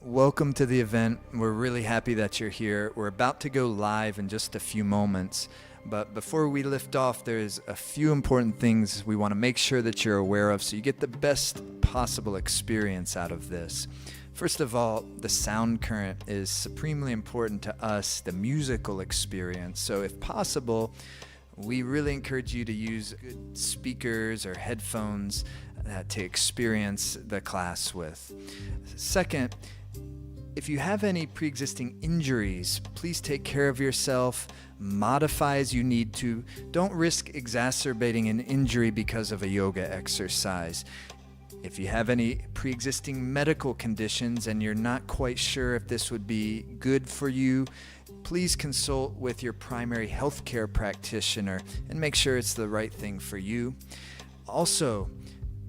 Welcome to the event. We're really happy that you're here. We're about to go live in just a few moments, but before we lift off, there's a few important things we want to make sure that you're aware of so you get the best possible experience out of this. First of all, the sound current is supremely important to us, the musical experience. So if possible, we really encourage you to use good speakers or headphones to experience the class with. Second, if you have any pre-existing injuries, please take care of yourself, modify as you need to. Don't risk exacerbating an injury because of a yoga exercise. If you have any pre-existing medical conditions and you're not quite sure if this would be good for you, please consult with your primary healthcare practitioner and make sure it's the right thing for you. Also,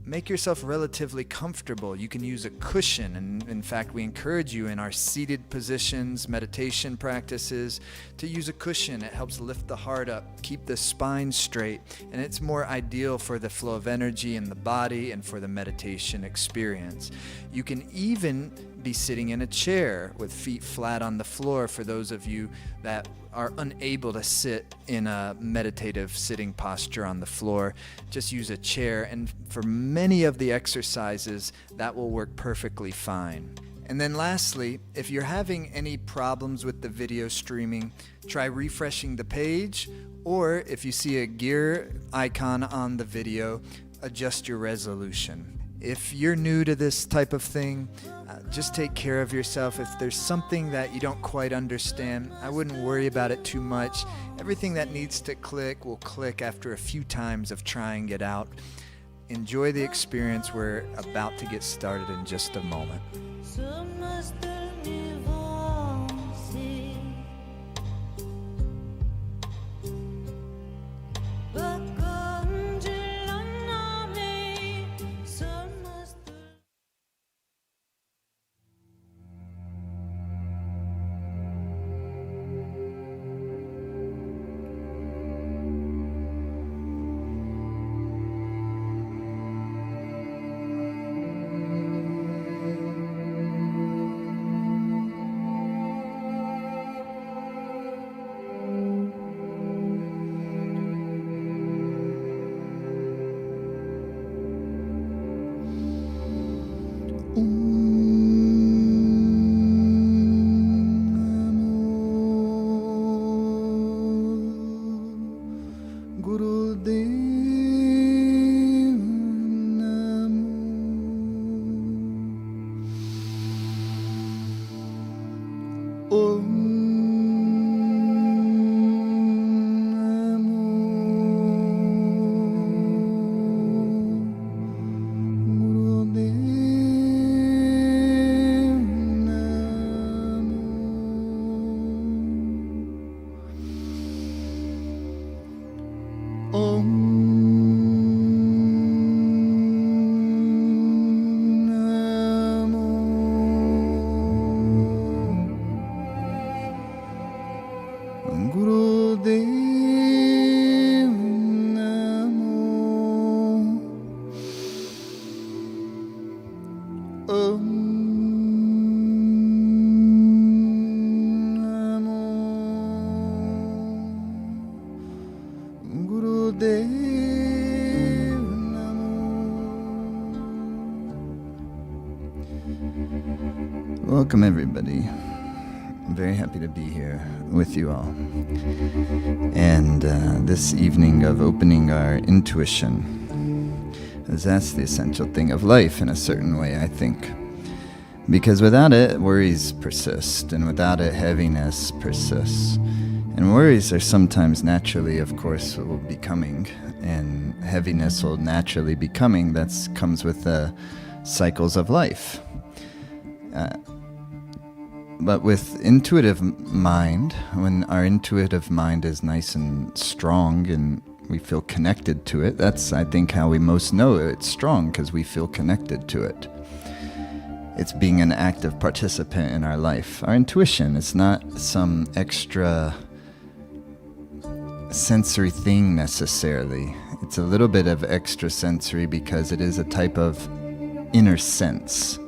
make yourself relatively comfortable. You can use a cushion, and in fact, we encourage you in our seated positions, meditation practices, to use a cushion. It helps lift the heart up, keep the spine straight, and it's more ideal for the flow of energy in the body and for the meditation experience. You can even be sitting in a chair with feet flat on the floor for those of you that are unable to sit in a meditative sitting posture on the floor. Just use a chair, and for many of the exercises, that will work perfectly fine. And then lastly, if you're having any problems with the video streaming, try refreshing the page, or if you see a gear icon on the video, adjust your resolution. If you're new to this type of thing, just take care of yourself. If there's something that you don't quite understand, I wouldn't worry about it too much. Everything that needs to click will click after a few times of trying it out. Enjoy the experience. We're about to get started in just a moment. Welcome everybody. I'm very happy to be here with you all. And this evening of opening our intuition, as that's the essential thing of life in a certain way, I think. Because without it, worries persist, and without it, heaviness persists. And worries are sometimes naturally, of course, will be coming, and heaviness will naturally be coming. That comes with the cycles of life. But with intuitive mind, when our intuitive mind is nice and strong and we feel connected to it, that's, I think, how we most know it's strong, because we feel connected to it. It's being an active participant in our life. Our intuition is not some extra sensory thing necessarily. It's a little bit of extra sensory because it is a type of inner sense.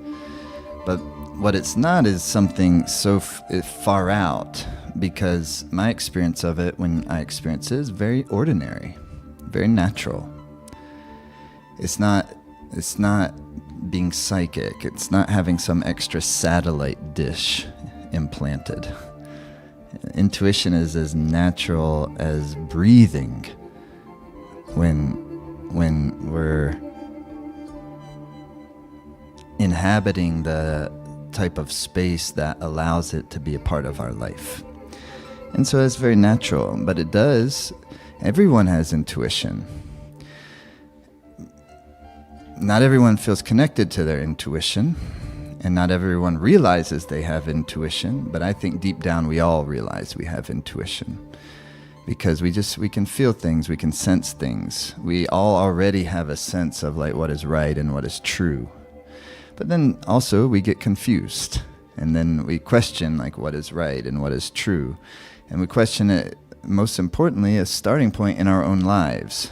But what it's not is something so far out, because my experience of it, when I experience it, is very ordinary, very natural. It's not being psychic. It's not having some extra satellite dish implanted. Intuition is as natural as breathing when we're inhabiting the type of space that allows it to be a part of our life. And so it's very natural, but everyone has intuition. Not everyone feels connected to their intuition, and not everyone realizes they have intuition, but I think deep down we all realize we have intuition. Because we can feel things, we can sense things. We all already have a sense of like what is right and what is true. But then also we get confused, and then we question like what is right and what is true. And we question it, most importantly, a starting point in our own lives.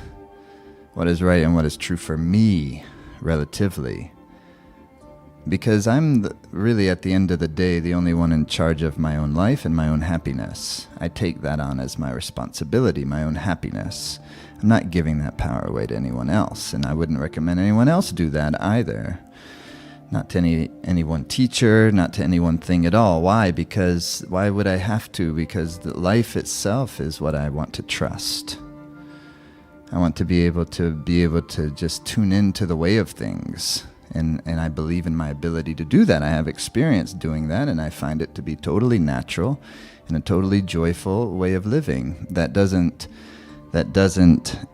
What is right and what is true for me, relatively. Because I'm really, at the end of the day, the only one in charge of my own life and my own happiness. I take that on as my responsibility, my own happiness. I'm not giving that power away to anyone else, and I wouldn't recommend anyone else do that either. Not to any one teacher, not to any one thing at all. Why? Because why would I have to? Because the life itself is what I want to trust. I want to be able to just tune into the way of things. And I believe in my ability to do that. I have experience doing that, and I find it to be totally natural and a totally joyful way of living that doesn't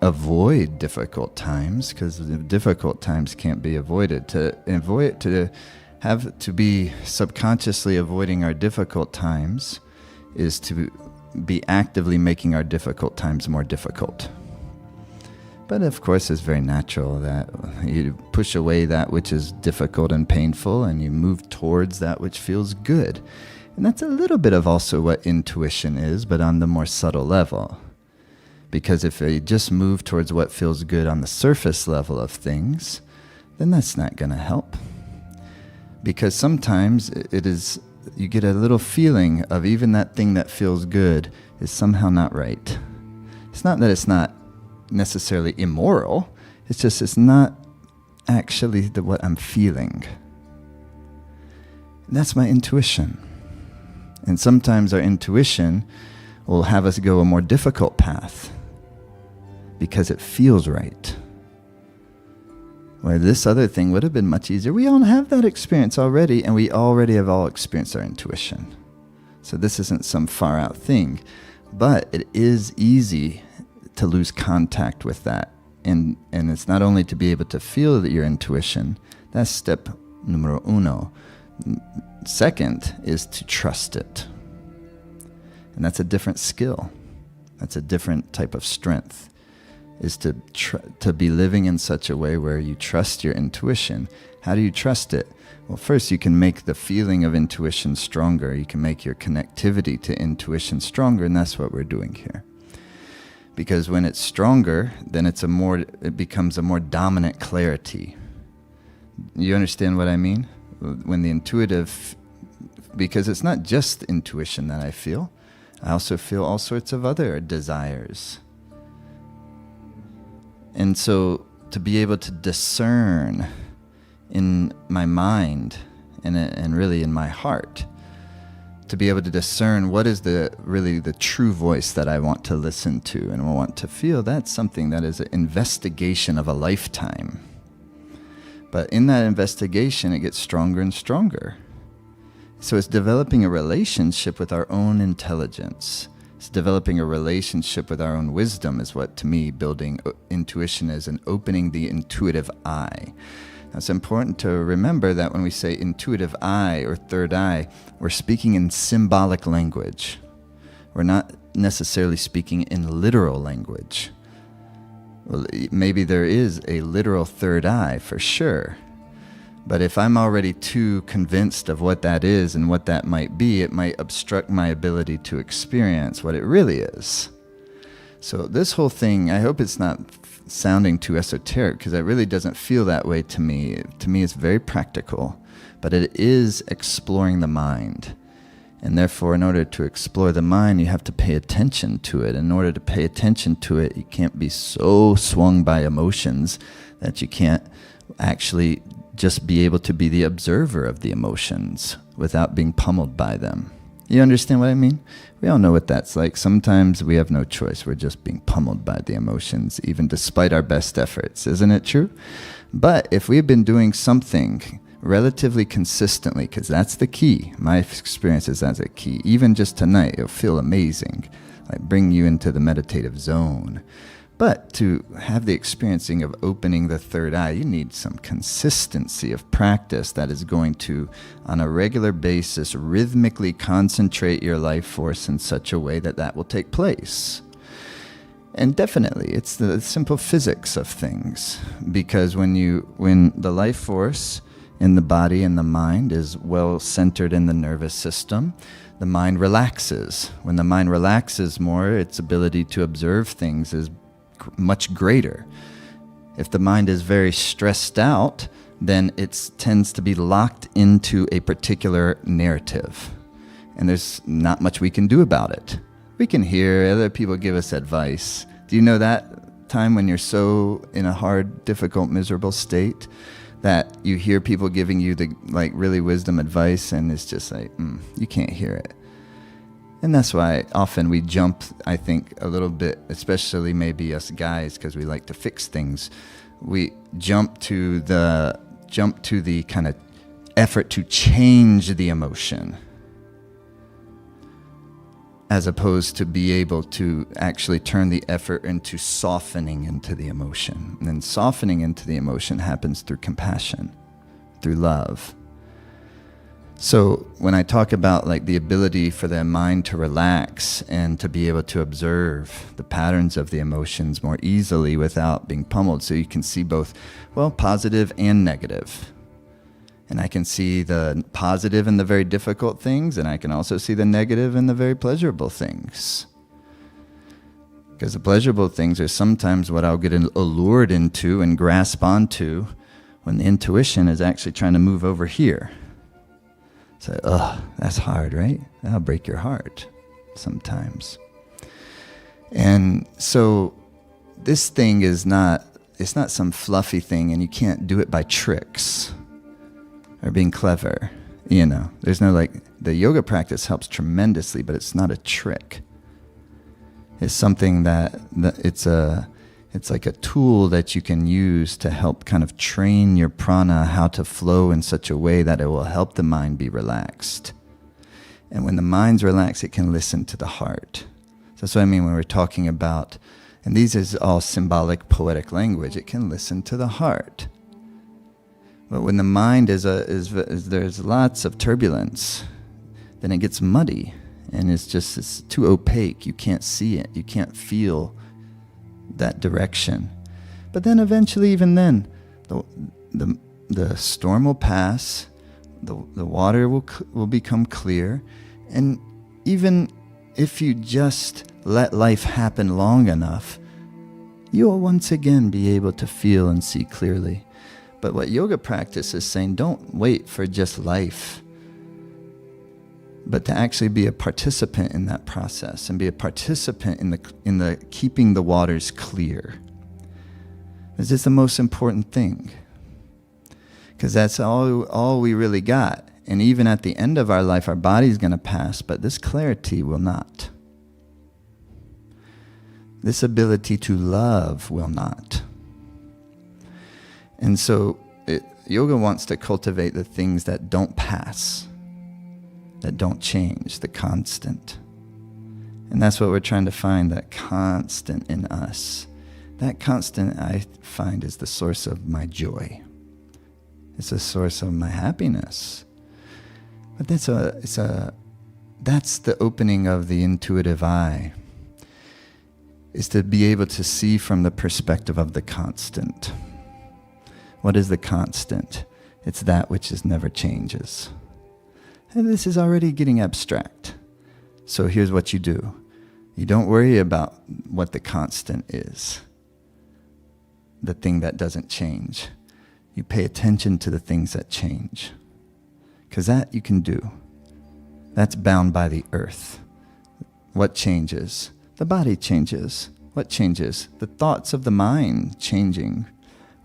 avoid difficult times, because difficult times can't be avoided. To be subconsciously avoiding our difficult times is to be actively making our difficult times more difficult. But of course, it's very natural that you push away that which is difficult and painful, and you move towards that which feels good. And that's a little bit of also what intuition is, but on the more subtle level. Because if you just move towards what feels good on the surface level of things, then that's not going to help. Because sometimes you get a little feeling of even that thing that feels good is somehow not right. It's not that it's not necessarily immoral. It's not actually what I'm feeling. And that's my intuition. And sometimes our intuition will have us go a more difficult path because it feels right. Where this other thing would have been much easier. We all have that experience already, and we already have all experienced our intuition. So this isn't some far out thing, but it is easy to lose contact with that. And it's not only to be able to feel your intuition, that's step numero uno. Second is to trust it. And that's a different skill. That's a different type of strength, is to be living in such a way where you trust your intuition. How do you trust it? Well, first you can make the feeling of intuition stronger. You can make your connectivity to intuition stronger, and that's what we're doing here. Because when it's stronger, then it becomes a more dominant clarity. You understand what I mean? When the intuitive, because it's not just intuition that I feel. I also feel all sorts of other desires. And so to be able to discern in my mind and really in my heart, to be able to discern what is really the true voice that I want to listen to and want to feel, that's something that is an investigation of a lifetime. But in that investigation, it gets stronger and stronger. So it's developing a relationship with our own intelligence. It's developing a relationship with our own wisdom is what, to me, building intuition is, and opening the intuitive eye. Now, it's important to remember that when we say intuitive eye or third eye, we're speaking in symbolic language. We're not necessarily speaking in literal language. Well, maybe there is a literal third eye for sure. But if I'm already too convinced of what that is and what that might be, it might obstruct my ability to experience what it really is. So this whole thing, I hope it's not sounding too esoteric, because it really doesn't feel that way to me. To me, it's very practical. but it is exploring the mind. And therefore, in order to explore the mind, you have to pay attention to it. In order to pay attention to it, you can't be so swung by emotions that you can't actually just be able to be the observer of the emotions without being pummeled by them. You understand what I mean? We all know what that's like. Sometimes we have no choice. We're just being pummeled by the emotions, even despite our best efforts. Isn't it true? But if we've been doing something relatively consistently, because that's the key. My experience is that's a key. Even just tonight, it'll feel amazing, like bring you into the meditative zone. But to have the experiencing of opening the third eye, you need some consistency of practice that is going to, on a regular basis, rhythmically concentrate your life force in such a way that that will take place. And definitely, it's the simple physics of things. Because when the life force in the body and the mind is well centered in the nervous system, the mind relaxes. When the mind relaxes more, its ability to observe things is much greater. If the mind is very stressed out, then it tends to be locked into a particular narrative. And there's not much we can do about it. We can hear other people give us advice. Do you know that time when you're so in a hard, difficult, miserable state that you hear people giving you the really wisdom advice, and it's just like, you can't hear it. And that's why often we jump, I think, a little bit, especially maybe us guys, because we like to fix things. We jump to the kind of effort to change the emotion, as opposed to be able to actually turn the effort into softening into the emotion. And then softening into the emotion happens through compassion, through love. So when I talk about the ability for the mind to relax and to be able to observe the patterns of the emotions more easily without being pummeled, so you can see both, positive and negative. And I can see the positive in the very difficult things, and I can also see the negative in the very pleasurable things. Because the pleasurable things are sometimes what I'll get allured into and grasp onto when the intuition is actually trying to move over here. So, that's hard, right? That'll break your heart sometimes. And so this thing it's not some fluffy thing, and you can't do it by tricks or being clever. There's no the yoga practice helps tremendously, but it's not a trick. It's something that it's like a tool that you can use to help kind of train your prana how to flow in such a way that it will help the mind be relaxed. And when the mind's relaxed, it can listen to the heart. So that's what I mean when we're talking about, and these is all symbolic, poetic language, it can listen to the heart. But when the mind is there's lots of turbulence, then it gets muddy, and it's too opaque. You can't see it. You can't feel that direction. But then eventually, even then, the storm will pass, the water will become clear, and even if you just let life happen long enough, you will once again be able to feel and see clearly. But what yoga practice is saying, don't wait for just life, but to actually be a participant in that process and be a participant in the keeping the waters clear. This is the most important thing, because that's all we really got. And even at the end of our life, our body's going to pass, but this clarity will not. This ability to love will not. And so yoga wants to cultivate the things that don't pass, that don't change, the constant. And that's what we're trying to find, that constant in us. That constant, I find, is the source of my joy. It's the source of my happiness. But that's the opening of the intuitive eye, is to be able to see from the perspective of the constant. What is the constant? It's that which never changes. And this is already getting abstract. So here's what you do. You don't worry about what the constant is, the thing that doesn't change. You pay attention to the things that change. Because that you can do. That's bound by the earth. What changes? The body changes. What changes? The thoughts of the mind changing.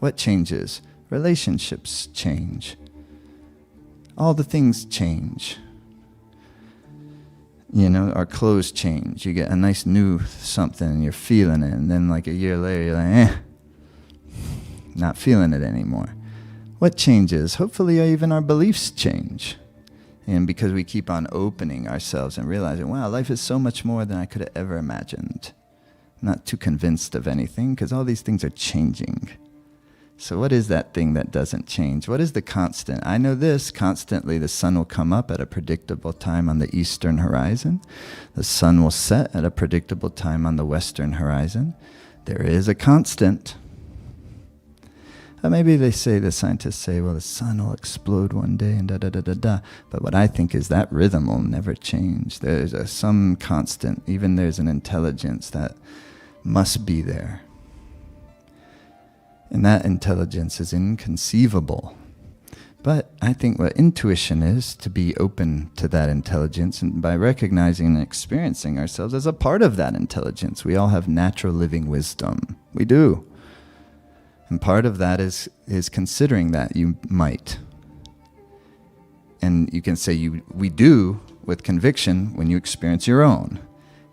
What changes? Relationships change. All the things change. You know, our clothes change. You get a nice new something and you're feeling it. And then like a year later, you're like, not feeling it anymore. What changes? Hopefully even our beliefs change. And because we keep on opening ourselves and realizing, wow, life is so much more than I could have ever imagined. I'm not too convinced of anything because all these things are changing. So what is that thing that doesn't change? What is the constant? I know this, constantly the sun will come up at a predictable time on the eastern horizon. The sun will set at a predictable time on the western horizon. There is a constant. Maybe the scientists say, well, the sun will explode one day and da-da-da-da-da. But what I think is that rhythm will never change. There's some constant, even there's an intelligence that must be there. And that intelligence is inconceivable. But I think what intuition is, to be open to that intelligence, and by recognizing and experiencing ourselves as a part of that intelligence. We all have natural living wisdom. We do. And part of that is considering that you might. And you can say we do with conviction when you experience your own.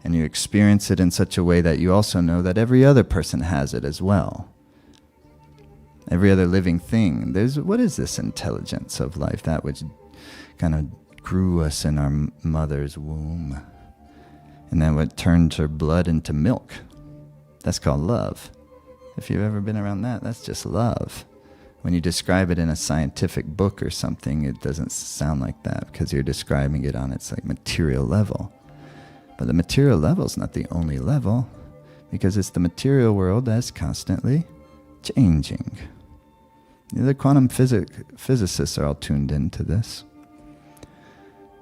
And you experience it in such a way that you also know that every other person has it as well. Every other living thing. What is this intelligence of life? That which kind of grew us in our mother's womb. And then what turned her blood into milk. That's called love. If you've ever been around that, that's just love. When you describe it in a scientific book or something, it doesn't sound like that because you're describing it on its like material level. But the material level is not the only level because it's the material world that's constantly changing. The quantum physicists are all tuned into this.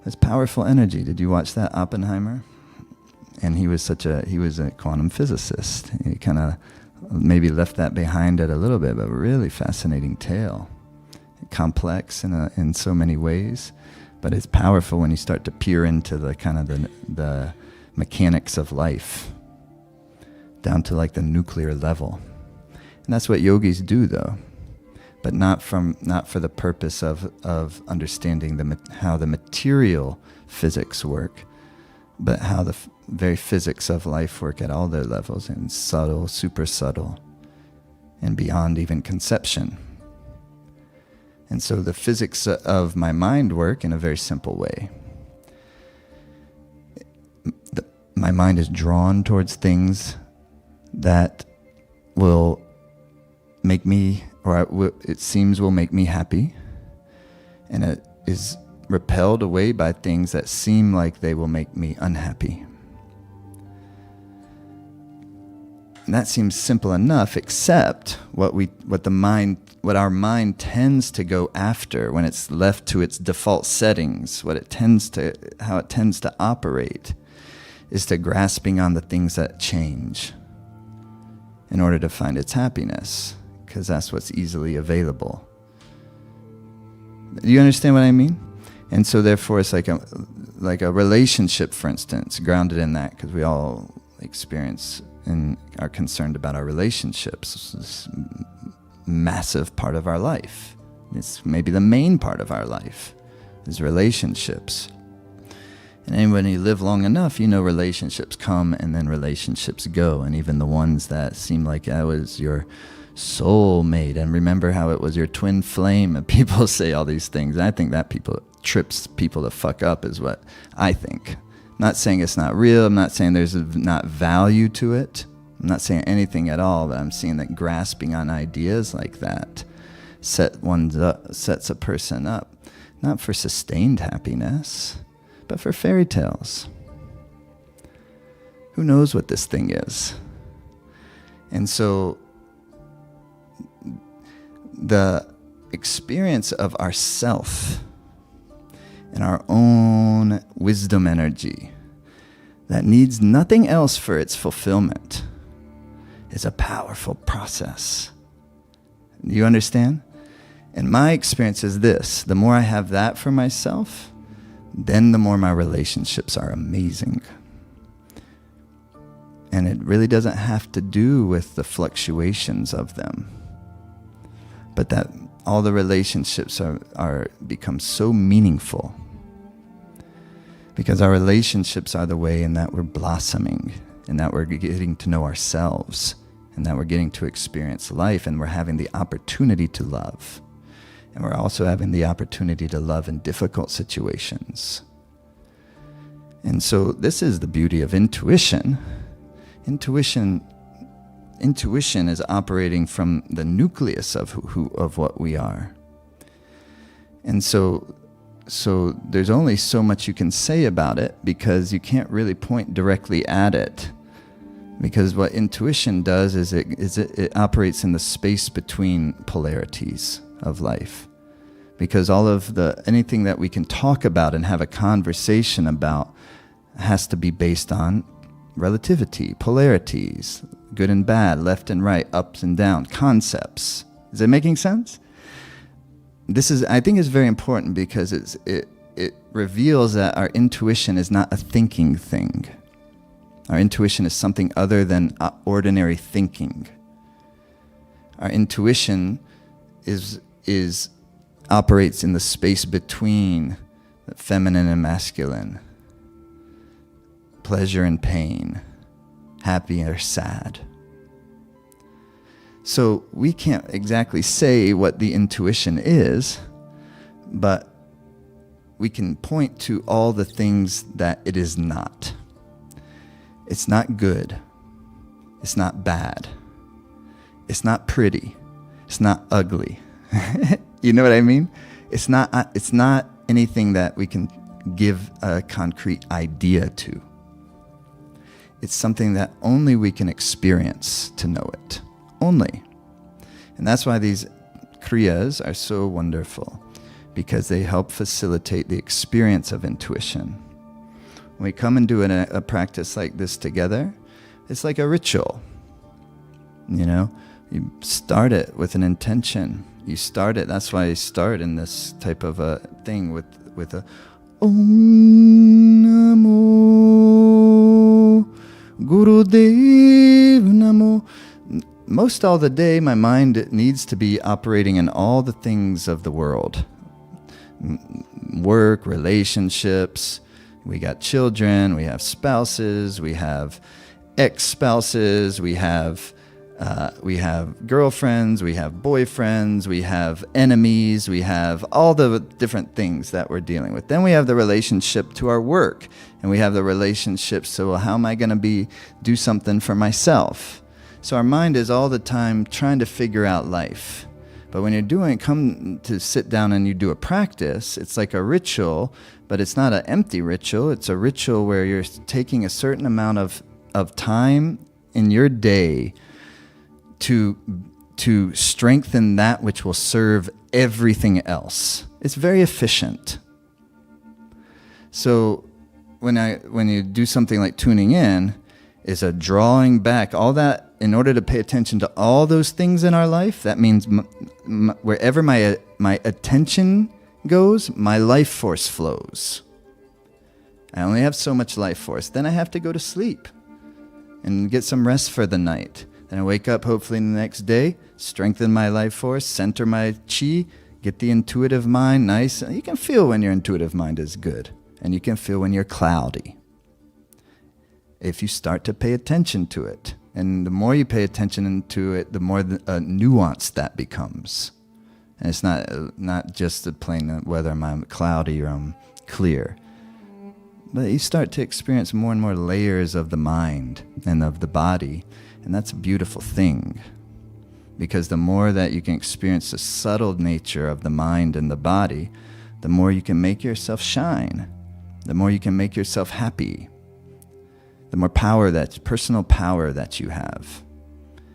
It's powerful energy. Did you watch that, Oppenheimer? And he was a quantum physicist. He kind of maybe left that behind it a little bit, but really fascinating tale. Complex in so many ways, but it's powerful when you start to peer into the kind of the mechanics of life, down to like the nuclear level. And that's what yogis do, though, but not for the purpose of understanding how the material physics work, but how the very physics of life work at all their levels, in subtle, super subtle, and beyond even conception. And so the physics of my mind work in a very simple way. My mind is drawn towards things that will make me, it seems will make me happy, and it is repelled away by things that seem like they will make me unhappy. And that seems simple enough, except what our mind tends to go after when it's left to its default settings, how it tends to operate, is to grasping on the things that change in order to find its happiness, because that's what's easily available. Do you understand what I mean? And so therefore it's like a relationship, for instance, grounded in that, because we all experience and are concerned about our relationships. This massive part of our life. It's maybe the main part of our life is relationships. And when you live long enough, you know relationships come and then relationships go. And even the ones that seem like that was your soulmate, and remember how it was your twin flame, and people say all these things. And I think that trips people to fuck up is what I think. I'm not saying it's not real. I'm not saying there's not value to it. I'm not saying anything at all, but I'm saying that grasping on ideas like that sets a person up, not for sustained happiness, but for fairy tales. Who knows what this thing is? And so the experience of ourself and our own wisdom energy that needs nothing else for its fulfillment is a powerful process. Do you understand? And my experience is this: the more I have that for myself, then the more my relationships are amazing. And it really doesn't have to do with the fluctuations of them, but that all the relationships are become so meaningful, because our relationships are the way in that we're blossoming, and that we're getting to know ourselves, and that we're getting to experience life, and we're having the opportunity to love. And we're also having the opportunity to love in difficult situations. And so this is the beauty of intuition. Intuition is operating from the nucleus of of what we are. And so there's only so much you can say about it, because you can't really point directly at it. Because what intuition does is it operates in the space between polarities of life. Because all of anything that we can talk about and have a conversation about has to be based on relativity, polarities, good and bad, left and right, ups and down, concepts. Is it making sense? I think is very important, because it reveals that our intuition is not a thinking thing. Our intuition is something other than ordinary thinking. Our intuition operates in the space between feminine and masculine, pleasure and pain, happy or sad. So we can't exactly say what the intuition is, but we can point to all the things that it is not. It's not good. It's not bad. It's not pretty. It's not ugly. You know what I mean? It's not anything that we can give a concrete idea to. It's something that only we can experience to know it. Only. And that's why these kriyas are so wonderful, because they help facilitate the experience of intuition. When we come and do a practice like this together, it's like a ritual. You know, you start it with an intention. You start it. That's why I start in this type of a thing with a Om Namo Gurudev Namo. Most all the day, my mind needs to be operating in all the things of the world. Work, relationships, we got children, we have spouses, we have ex-spouses, we have girlfriends, we have boyfriends, we have enemies, we have all the different things that we're dealing with. Then we have the relationship to our work, and we have the relationship, so how am I going to do something for myself? So our mind is all the time trying to figure out life. But when you're come to sit down and you do a practice, it's like a ritual, but it's not an empty ritual. It's a ritual where you're taking a certain amount of time in your day to strengthen that which will serve everything else. It's very efficient. So when you do something like tuning in, is a drawing back, all that, in order to pay attention to all those things in our life. That means wherever my attention goes, my life force flows. I only have so much life force. Then I have to go to sleep and get some rest for the night. Then I wake up hopefully the next day, strengthen my life force, center my chi, get the intuitive mind nice. You can feel when your intuitive mind is good, and you can feel when you're cloudy, if you start to pay attention to it. And the more you pay attention to it, the more nuanced that becomes. And it's not just the plain whether I'm cloudy or I'm clear. But you start to experience more and more layers of the mind and of the body. And that's a beautiful thing. Because the more that you can experience the subtle nature of the mind and the body, the more you can make yourself shine. The more you can make yourself happy. The more personal power that you have,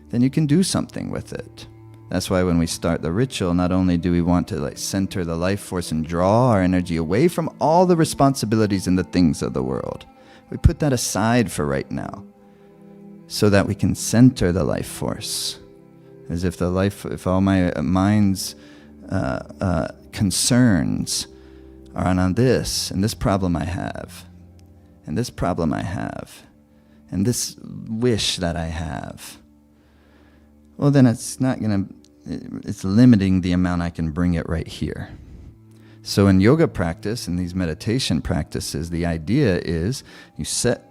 then you can do something with it. That's why when we start the ritual, not only do we want to center the life force and draw our energy away from all the responsibilities and the things of the world. We put that aside for right now, so that we can center the life force. As if all my mind's concerns are on this, and this problem I have, and this problem I have, and this wish that I have, well, then it's limiting the amount I can bring it right here. So in yoga practice, in these meditation practices, the idea is you set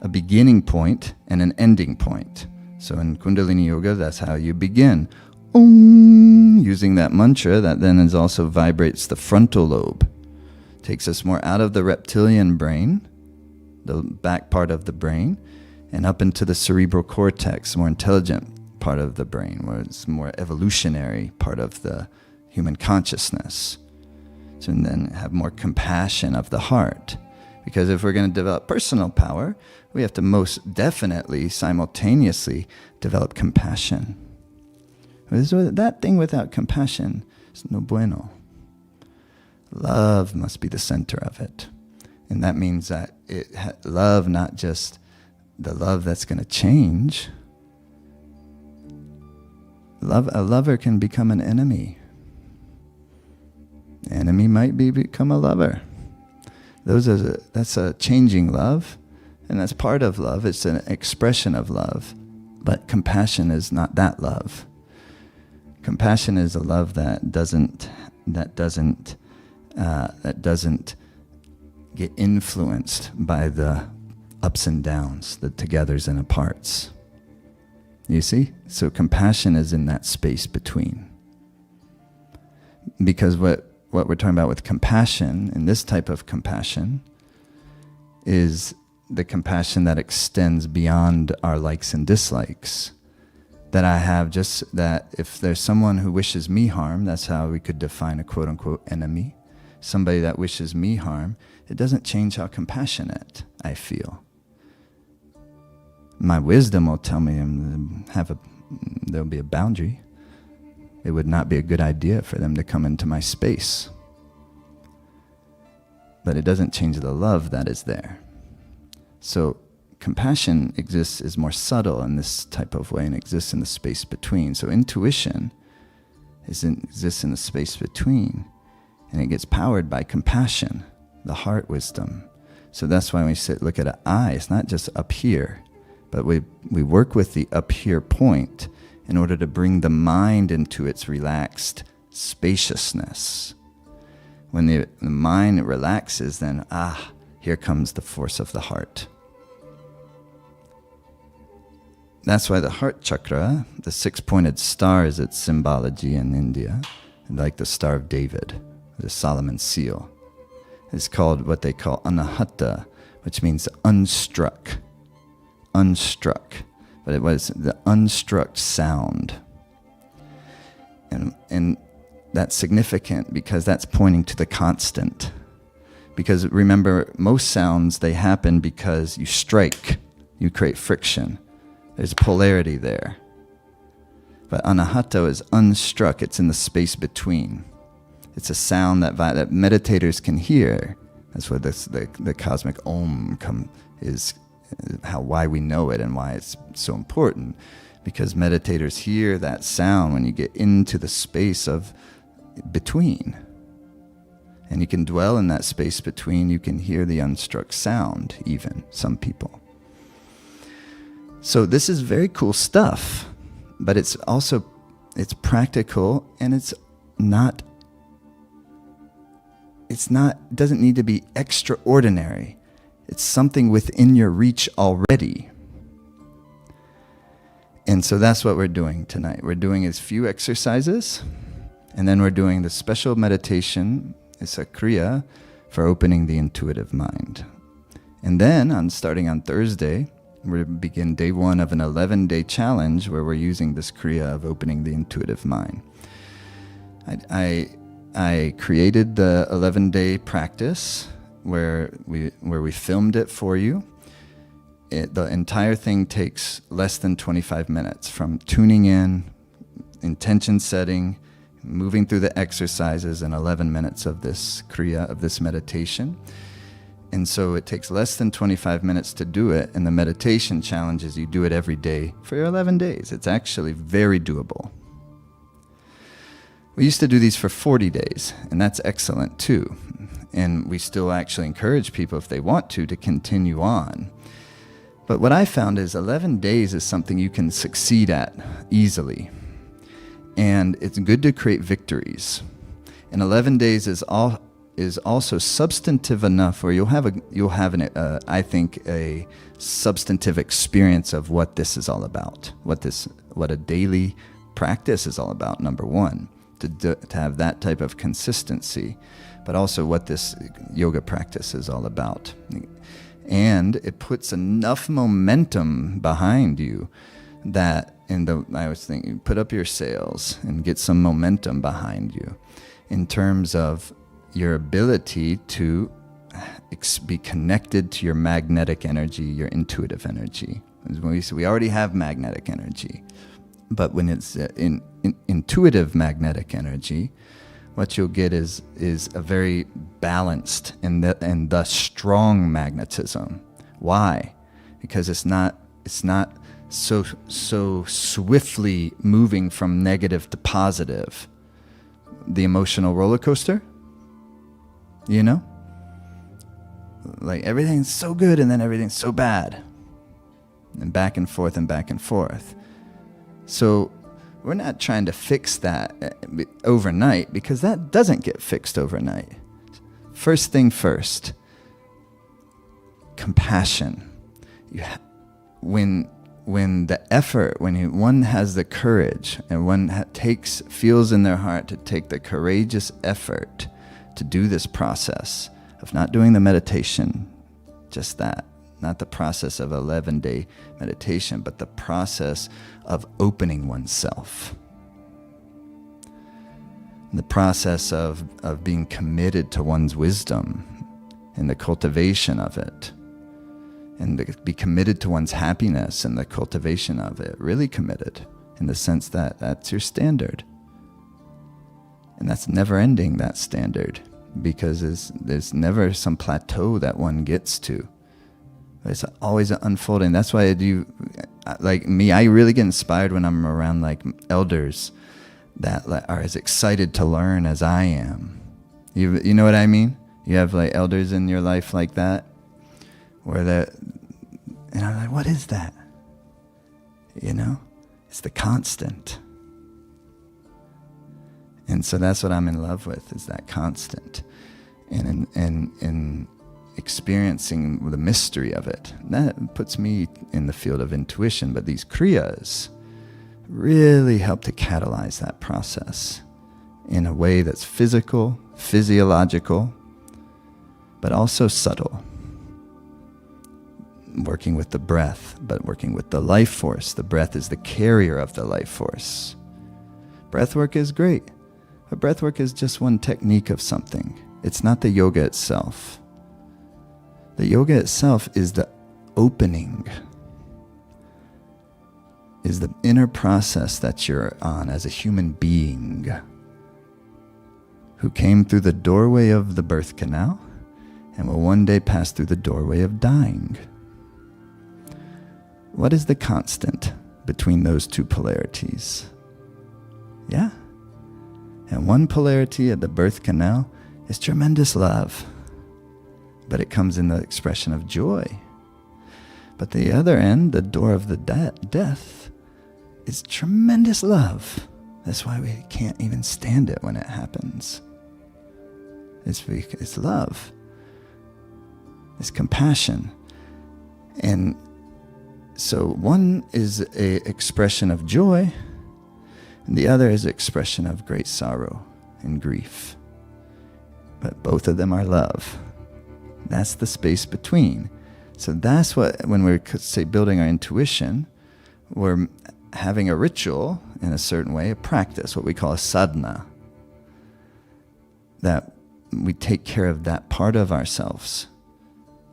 a beginning point and an ending point. So in Kundalini Yoga, that's how you begin. Om, using that mantra that then also vibrates the frontal lobe. Takes us more out of the reptilian brain, the back part of the brain, and up into the cerebral cortex, more intelligent part of the brain, where it's more evolutionary part of the human consciousness. So and then have more compassion of the heart. Because if we're going to develop personal power, we have to most definitely simultaneously develop compassion. That thing without compassion is no bueno. Love must be the center of it. And that means that love, not just the love that's going to change. A lover can become an enemy. Enemy might become a lover. That's a changing love, and that's part of love. It's an expression of love, but compassion is not that love. Compassion is a love that doesn't get influenced by the ups and downs, the togethers and aparts. You see? So compassion is in that space between. Because what we're talking about with compassion, and this type of compassion, is the compassion that extends beyond our likes and dislikes. That I have just that if there's someone who wishes me harm, that's how we could define a quote-unquote enemy. Somebody that wishes me harm, it doesn't change how compassionate I feel. My wisdom will tell me there'll be a boundary. It would not be a good idea for them to come into my space. But it doesn't change the love that is there. So compassion is more subtle in this type of way and exists in the space between. So intuition exists in the space between, and it gets powered by compassion, the heart wisdom. So that's why when we look at an eye, it's not just up here, but we work with the up here point in order to bring the mind into its relaxed spaciousness. When the mind relaxes, then, here comes the force of the heart. That's why the heart chakra, the six-pointed star, is its symbology in India, like the Star of David, the Solomon's seal. It's called what they call anahata, which means unstruck. Unstruck. But it was the unstruck sound. And that's significant because that's pointing to the constant. Because remember, most sounds, they happen because you strike, you create friction. There's polarity there. But anahata is unstruck. It's in the space between. It's a sound that meditators can hear. That's what the cosmic om is, why we know it and why it's so important. Because meditators hear that sound when you get into the space of between. And you can dwell in that space between. You can hear the unstruck sound, even, some people. So this is very cool stuff, but it's practical, and it doesn't need to be extraordinary. It's something within your reach already. And so that's what we're doing tonight. We're doing a few exercises, and then we're doing the special meditation. It's a kriya for opening the intuitive mind. And then, starting on Thursday, we begin day 1 of an 11-day challenge where we're using this kriya of opening the intuitive mind. I created the 11-day practice where we filmed it for you. The entire thing takes less than 25 minutes, from tuning in, intention setting, moving through the exercises, and 11 minutes of this kriya, of this meditation. And so it takes less than 25 minutes to do it, and the meditation challenge is you do it every day for your 11 days. It's actually very doable. We used to do these for 40 days, and that's excellent too. And we still actually encourage people, if they want to continue on. But what I found is 11 days is something you can succeed at easily. And it's good to create victories. And 11 days is also substantive enough where you'll have I think a substantive experience of what this is all about, what a daily practice is all about. Number one, to have that type of consistency, but also what this yoga practice is all about. And it puts enough momentum behind you that I was thinking, put up your sails and get some momentum behind you in terms of your ability to be connected to your magnetic energy, your intuitive energy. When we say we already have magnetic energy, but when it's in intuitive magnetic energy, what you'll get is a very balanced and thus strong magnetism. Why? Because it's not so swiftly moving from negative to positive. The emotional roller coaster, like everything's so good and then everything's so bad, and back and forth and back and forth. So we're not trying to fix that overnight, because that doesn't get fixed overnight. First thing first, compassion. When one has the courage and one feels in their heart to take the courageous effort to do this process of not doing the meditation, just that, not the process of 11-day meditation, but the process of opening oneself. The process of being committed to one's wisdom and the cultivation of it. And be committed to one's happiness and the cultivation of it. Really committed, in the sense that that's your standard. And that's never ending, that standard, because there's never some plateau that one gets to. It's always unfolding. That's why I really get inspired when I'm around like elders that are as excited to learn as I am. You know what I mean? You have like elders in your life like that, and I'm like, what is that? It's the constant. And so that's what I'm in love with, is that constant. And in experiencing the mystery of it. And that puts me in the field of intuition, but these kriyas really help to catalyze that process in a way that's physical, physiological, but also subtle. Working with the breath, but working with the life force. The breath is the carrier of the life force. Breath work is great, but breath work is just one technique of something. It's not the yoga itself. The yoga itself is the opening, is the inner process that you're on as a human being who came through the doorway of the birth canal and will one day pass through the doorway of dying. What is the constant between those two polarities? Yeah. And one polarity at the birth canal is tremendous love, but it comes in the expression of joy. But the other end, the door of the death, is tremendous love. That's why we can't even stand it when it happens. It's love. It's compassion. And so one is an expression of joy, and the other is an expression of great sorrow and grief. But both of them are love. That's the space between. So that's what, when we're, say, building our intuition, we're having a ritual in a certain way, a practice, what we call a sadhana, that we take care of that part of ourselves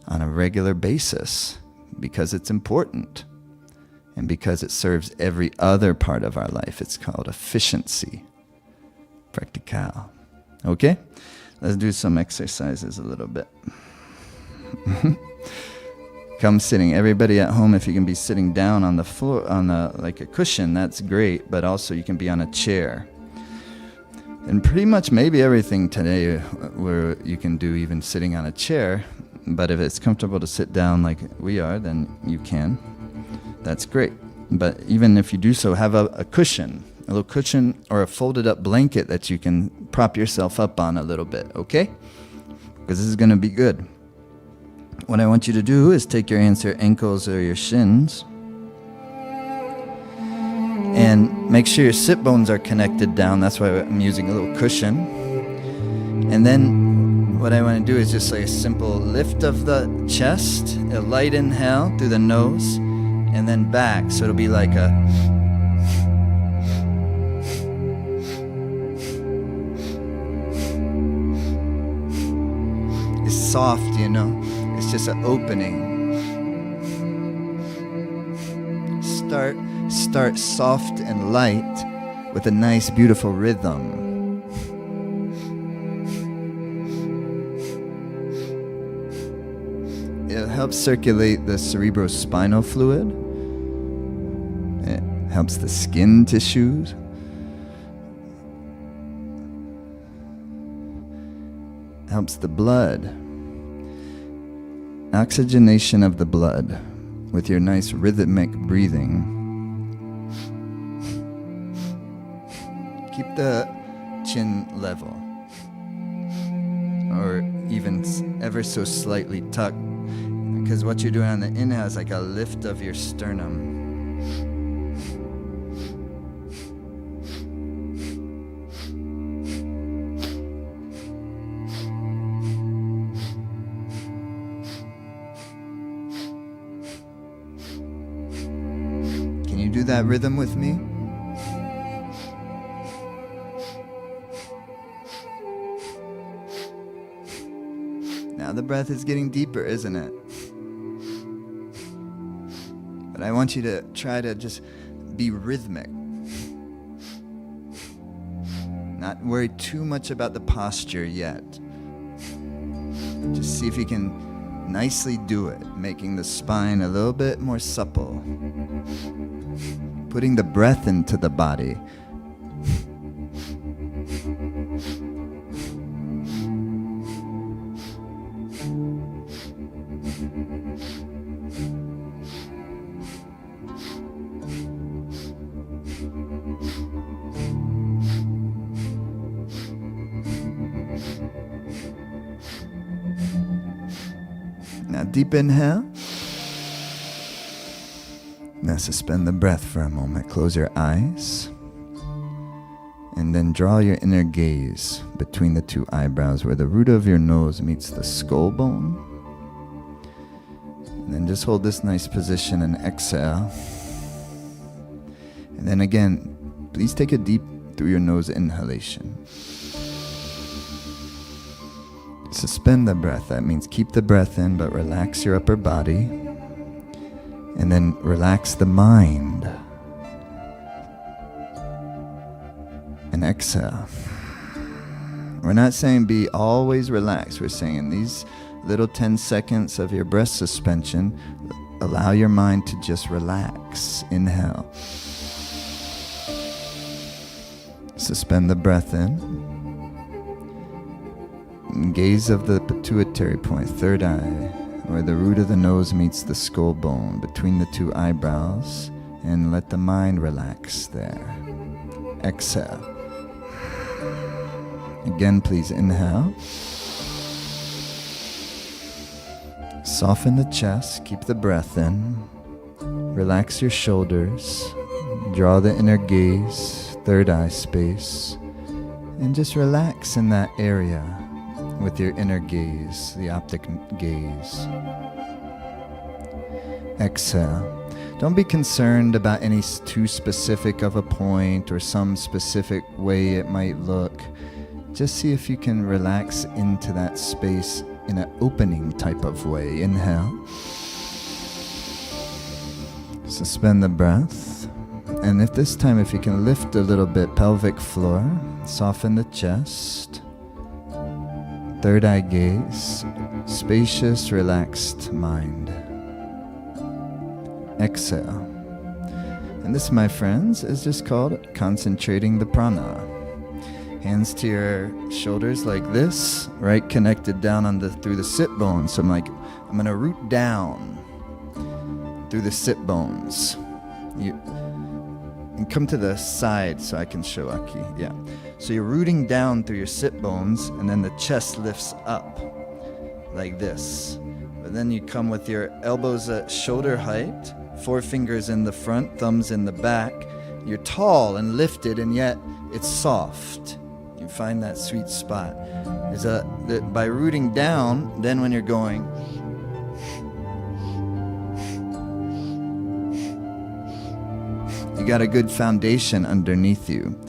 on a regular basis because it's important and because it serves every other part of our life. It's called efficiency, practical. Okay? Let's do some exercises a little bit. Come sitting. Everybody at home, if you can be sitting down on the floor, on like a cushion, that's great, but also you can be on a chair. And pretty much maybe everything today where you can do even sitting on a chair. But if it's comfortable to sit down like we are, then you can. That's great. But even if you do so, have a cushion, a little cushion or a folded up blanket that you can prop yourself up on a little bit, okay? Because this is going to be good. What I want you to do is take your hands to your ankles or your shins and make sure your sit bones are connected down. That's why I'm using a little cushion. And then what I want to do is just like a simple lift of the chest, a light inhale through the nose, and then back. So it'll be like it's soft, you know. It's just an opening. Start soft and light with a nice, beautiful rhythm. It helps circulate the cerebrospinal fluid. It helps the skin tissues. Helps the blood. Oxygenation of the blood with your nice rhythmic breathing. Keep the chin level, or even ever so slightly tucked, because what you're doing on the inhale is like a lift of your sternum. Can you do that rhythm with me? Now the breath is getting deeper, isn't it? But I want you to try to just be rhythmic. Not worry too much about the posture yet. Just see if you can nicely do it, making the spine a little bit more supple. Putting the breath into the body. Now deep inhale. Now suspend the breath for a moment. Close your eyes. And then draw your inner gaze between the two eyebrows where the root of your nose meets the skull bone. And then just hold this nice position and exhale. And then again, please take a deep through your nose inhalation. Suspend the breath. That means keep the breath in, but relax your upper body. And then relax the mind. And exhale. We're not saying be always relaxed. We're saying in these little 10 seconds of your breath suspension, allow your mind to just relax. Inhale. Suspend the breath in. Gaze of the pituitary point, third eye, where the root of the nose meets the skull bone between the two eyebrows, and let the mind relax there. Exhale. Again, please inhale. Soften the chest, keep the breath in. Relax your shoulders. Draw the inner gaze, third eye space, and just relax in that area. With your inner gaze, the optic gaze. Exhale. Don't be concerned about any too specific of a point or some specific way it might look. Just see if you can relax into that space in an opening type of way. Inhale. Suspend the breath. And if this time, if you can lift a little bit, pelvic floor, soften the chest. Third eye gaze, spacious, relaxed mind. Exhale. And this, my friends, is just called concentrating the prana. Hands to your shoulders like this, right connected down through the sit bones. So I'm gonna root down through the sit bones. And come to the side so I can show Aki. Yeah. So you're rooting down through your sit bones, and then the chest lifts up like this. But then you come with your elbows at shoulder height, 4 fingers in the front, thumbs in the back. You're tall and lifted, and yet it's soft. You find that sweet spot. By rooting down, then when you're going, you got a good foundation underneath you.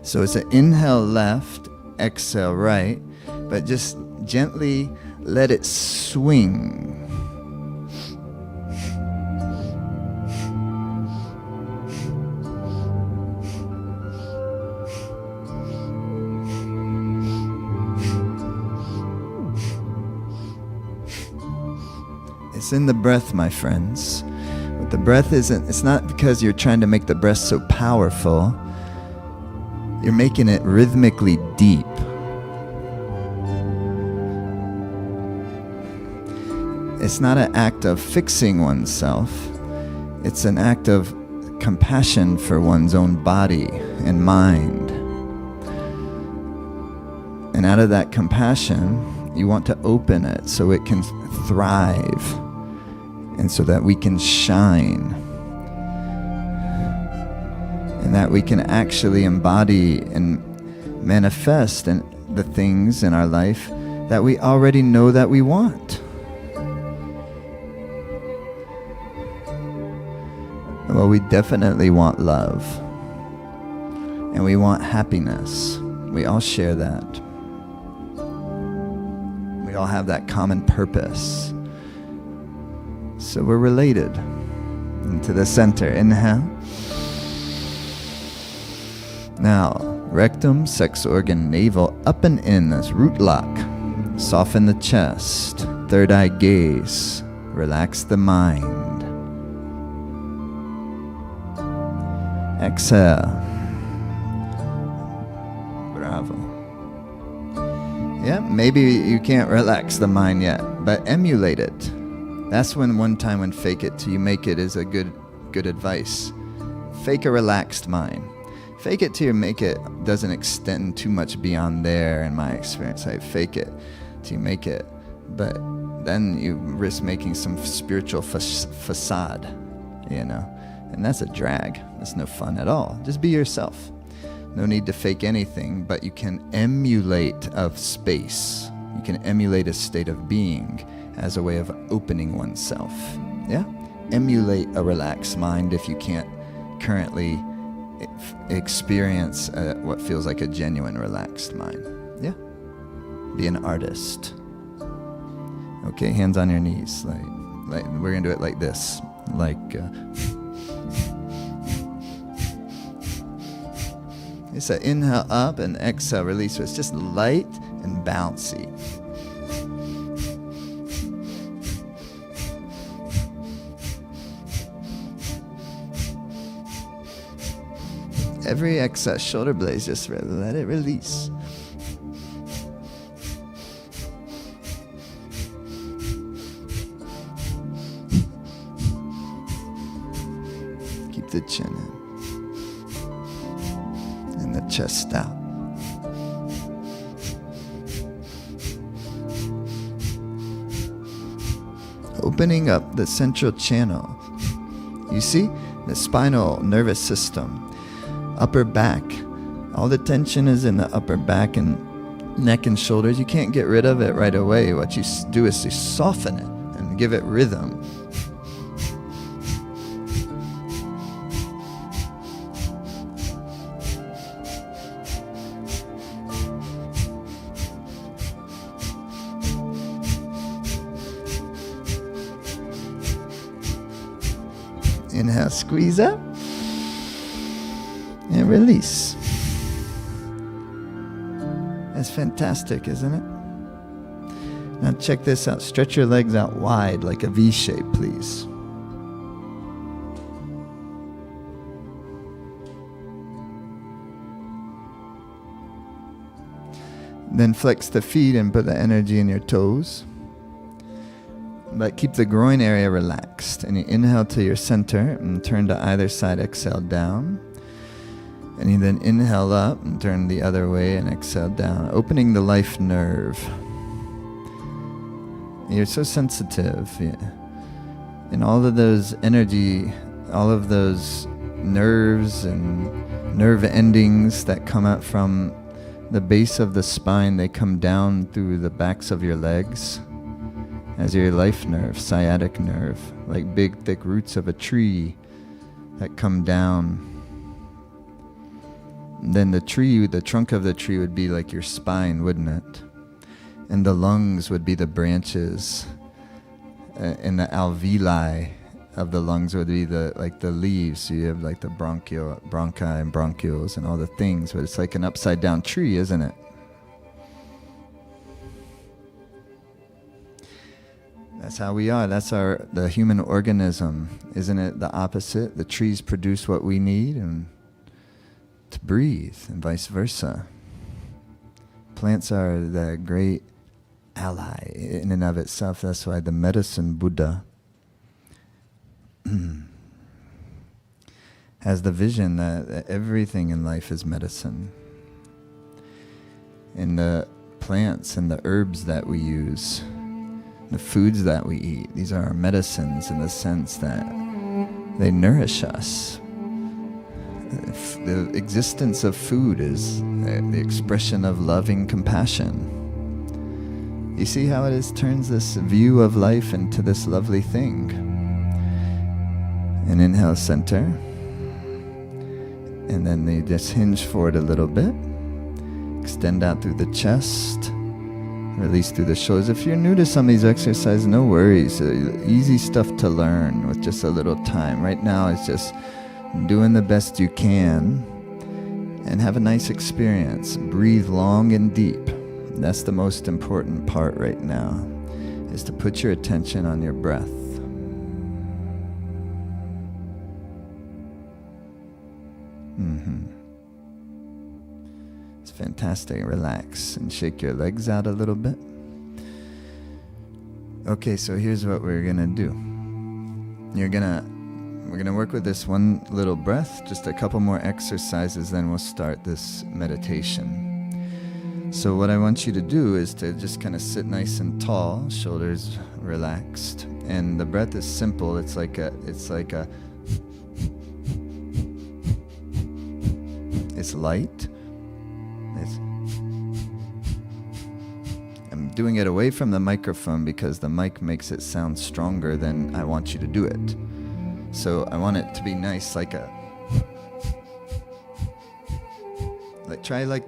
So it's an inhale left, exhale right, but just gently let it swing. It's in the breath, my friends. But the breath it's not because you're trying to make the breath so powerful. You're making it rhythmically deep. It's not an act of fixing oneself. It's an act of compassion for one's own body and mind. And out of that compassion, you want to open it so it can thrive. And so that we can shine, and that we can actually embody and manifest the things in our life that we already know that we want. Well, we definitely want love, and we want happiness. We all share that. We all have that common purpose. So we're related. Into the center. Inhale. Now, rectum, sex organ, navel, up and in. That's root lock. Soften the chest. Third eye gaze. Relax the mind. Exhale. Bravo. Yeah, maybe you can't relax the mind yet, but emulate it. That's one time when fake it till you make it is a good advice. Fake a relaxed mind. Fake it till you make it doesn't extend too much beyond there in my experience. I fake it till you make it. But then you risk making some spiritual facade, and that's a drag. That's no fun at all. Just be yourself. No need to fake anything, but you can emulate of space. You can emulate a state of being as a way of opening oneself. Yeah? Emulate a relaxed mind if you can't currently experience what feels like a genuine relaxed mind. Yeah? Be an artist. Okay, hands on your knees. Like we're gonna do it like this. It's an inhale up and exhale release. So it's just light and bouncy. Every excess shoulder blades, just let it release. Keep the chin in and the chest out. Opening up the central channel. You see? The spinal nervous system. Upper back. All the tension is in the upper back and neck and shoulders. You can't get rid of it right away. What you do is you soften it and give it rhythm. Inhale, squeeze up. And release. That's fantastic, isn't it? Now check this out. Stretch your legs out wide like a V shape, please. Then flex the feet and put the energy in your toes. But keep the groin area relaxed. And you inhale to your center and turn to either side, exhale down. And you then inhale up and turn the other way and exhale down, opening the life nerve. You're so sensitive. Yeah. And all of those energy, all of those nerves and nerve endings that come out from the base of the spine, they come down through the backs of your legs as your life nerve, sciatic nerve, like big thick roots of a tree that come down. And then the trunk of the tree would be like your spine, wouldn't it? And the lungs would be the branches, and the alveoli of the lungs would be the leaves. So you have like the bronchi and bronchioles and all the things, but it's like an upside down tree, isn't it? That's how we are. That's the human organism, isn't it? The opposite. The trees produce what we need and to breathe, and vice versa. Plants are the great ally in and of itself. That's why the medicine Buddha has the vision that everything in life is medicine. And the plants and the herbs that we use, the foods that we eat, these are our medicines in the sense that they nourish us. The existence of food is the expression of loving compassion. You see how it is turns this view of life into this lovely thing. And inhale, center. And then they just hinge forward a little bit. Extend out through the chest. Release through the shoulders. If you're new to some of these exercises, no worries. Easy stuff to learn with just a little time. Right now it's just doing the best you can and have a nice experience. Breathe long and deep. That's the most important part right now, is to put your attention on your breath. It's fantastic. Relax and shake your legs out a little bit. Okay, so here's what we're gonna do. We're gonna work with this one little breath, just a couple more exercises, then we'll start this meditation. So what I want you to do is to just kind of sit nice and tall, shoulders relaxed, and the breath is simple. It's like a it's light. I'm doing it away from the microphone because the mic makes it sound stronger than I want you to do it. So I want it to be nice,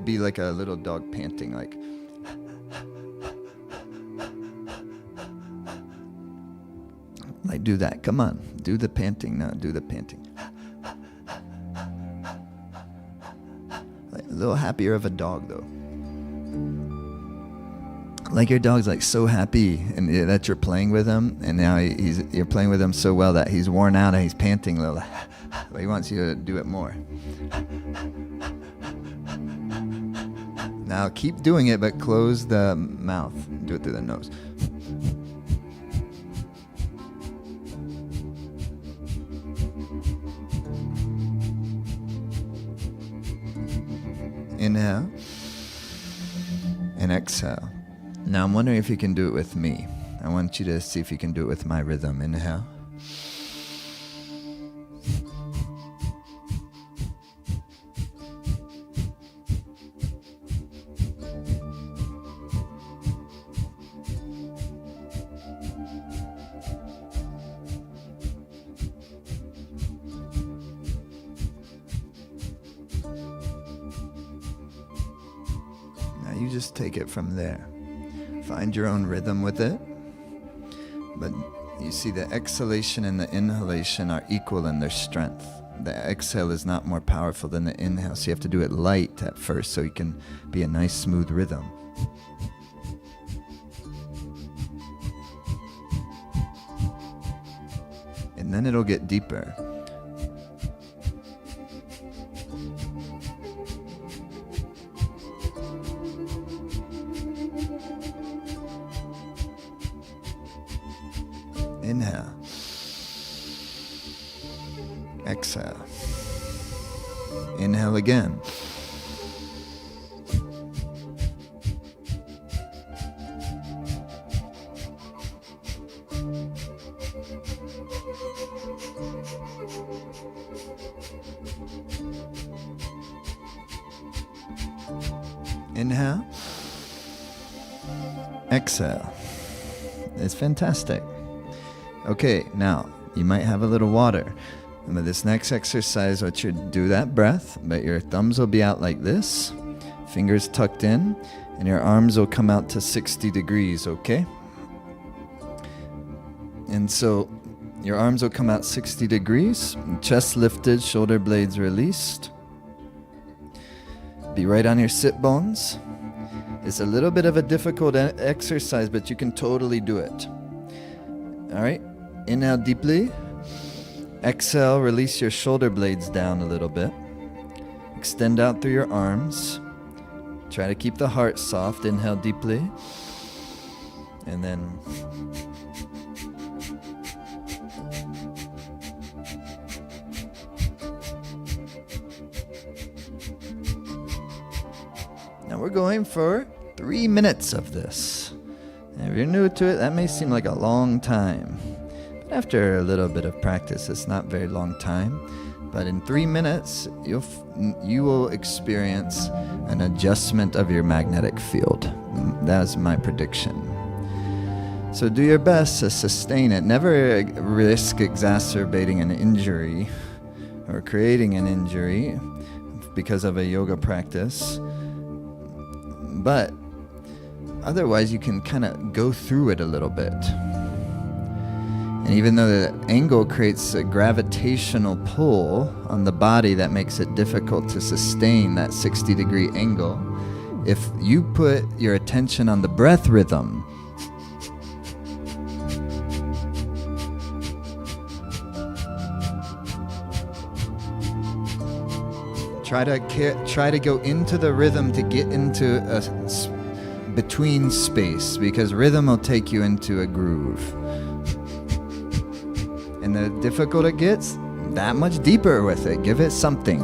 be like a little dog panting, like. Like do that, come on, do the panting now, do the panting. Like a little happier of a dog though. Like your dog's like so happy and that you're playing with him, and now you're playing with him so well that he's worn out and he's panting a little. But he wants you to do it more. Now keep doing it, but close the mouth. Do it through the nose. Inhale and exhale. Now I'm wondering if you can do it with me. I want you to see if you can do it with my rhythm. Inhale. Now you just take it from there. Find your own rhythm with it. But you see the exhalation and the inhalation are equal in their strength. The exhale is not more powerful than the inhale, so you have to do it light at first so you can be a nice smooth rhythm. And then it'll get deeper. Inhale. Exhale. Inhale again. Inhale. Exhale. It's fantastic. Okay, now you might have a little water. And with this next exercise, what you do that breath, but your thumbs will be out like this, fingers tucked in, and your arms will come out to 60 degrees, okay? And so your arms will come out 60 degrees, chest lifted, shoulder blades released. Be right on your sit bones. It's a little bit of a difficult exercise, but you can totally do it. All right, inhale deeply. Exhale, release your shoulder blades down a little bit. Extend out through your arms. Try to keep the heart soft. Inhale deeply. And then now we're going for 3 minutes of this. And if you're new to it, that may seem like a long time. But after a little bit of practice, it's not very long time. But in 3 minutes, you will experience an adjustment of your magnetic field. That's my prediction. So do your best to sustain it. Never risk exacerbating an injury or creating an injury because of a yoga practice. But otherwise, you can kind of go through it a little bit. And even though the angle creates a gravitational pull on the body that makes it difficult to sustain that 60-degree angle, if you put your attention on the breath rhythm, try to go into the rhythm to get into a between space, because rhythm will take you into a groove. And the difficult it gets, that much deeper with it. Give it something.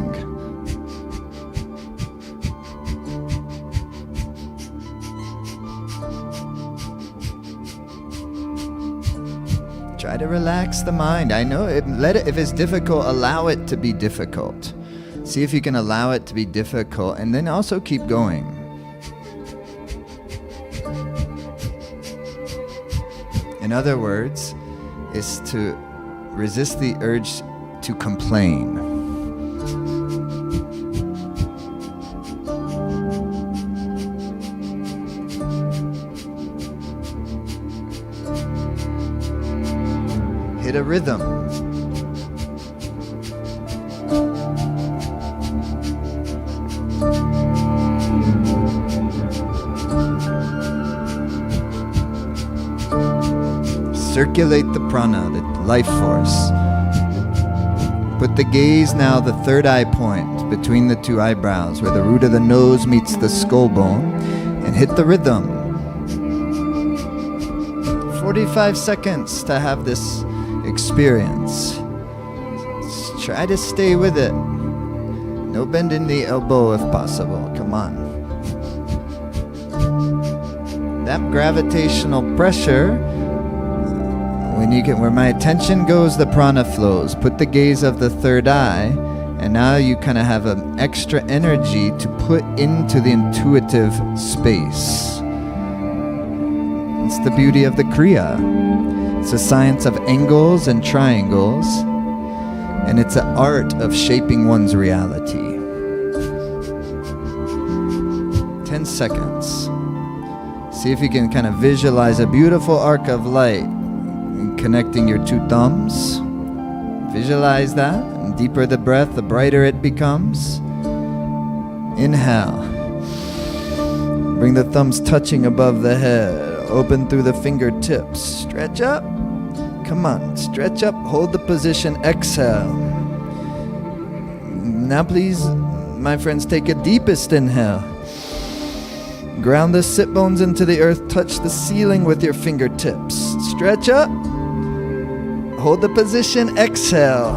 Try to relax the mind. I know it. If it's difficult, allow it to be difficult. See if you can allow it to be difficult, and then also keep going. In other words, is to resist the urge to complain. Hit a rhythm. Circulate the prana, the life force. Put the gaze now the third eye point between the two eyebrows, where the root of the nose meets the skull bone, and hit the rhythm. 45 seconds to have this experience. Try to stay with it. No bending the elbow if possible. Come on. That gravitational pressure, where my attention goes, the prana flows. Put the gaze of the third eye, and now you kind of have an extra energy to put into the intuitive space. It's the beauty of the Kriya. It's a science of angles and triangles, and it's an art of shaping one's reality. 10 seconds. See if you can kind of visualize a beautiful arc of light connecting your two thumbs. Visualize that. And deeper the breath, the brighter it becomes. Inhale. Bring the thumbs touching above the head. Open through the fingertips. Stretch up. Come on. Stretch up. Hold the position. Exhale. Now please, my friends, take a deepest inhale. Ground the sit bones into the earth. Touch the ceiling with your fingertips. Stretch up. Hold the position. Exhale.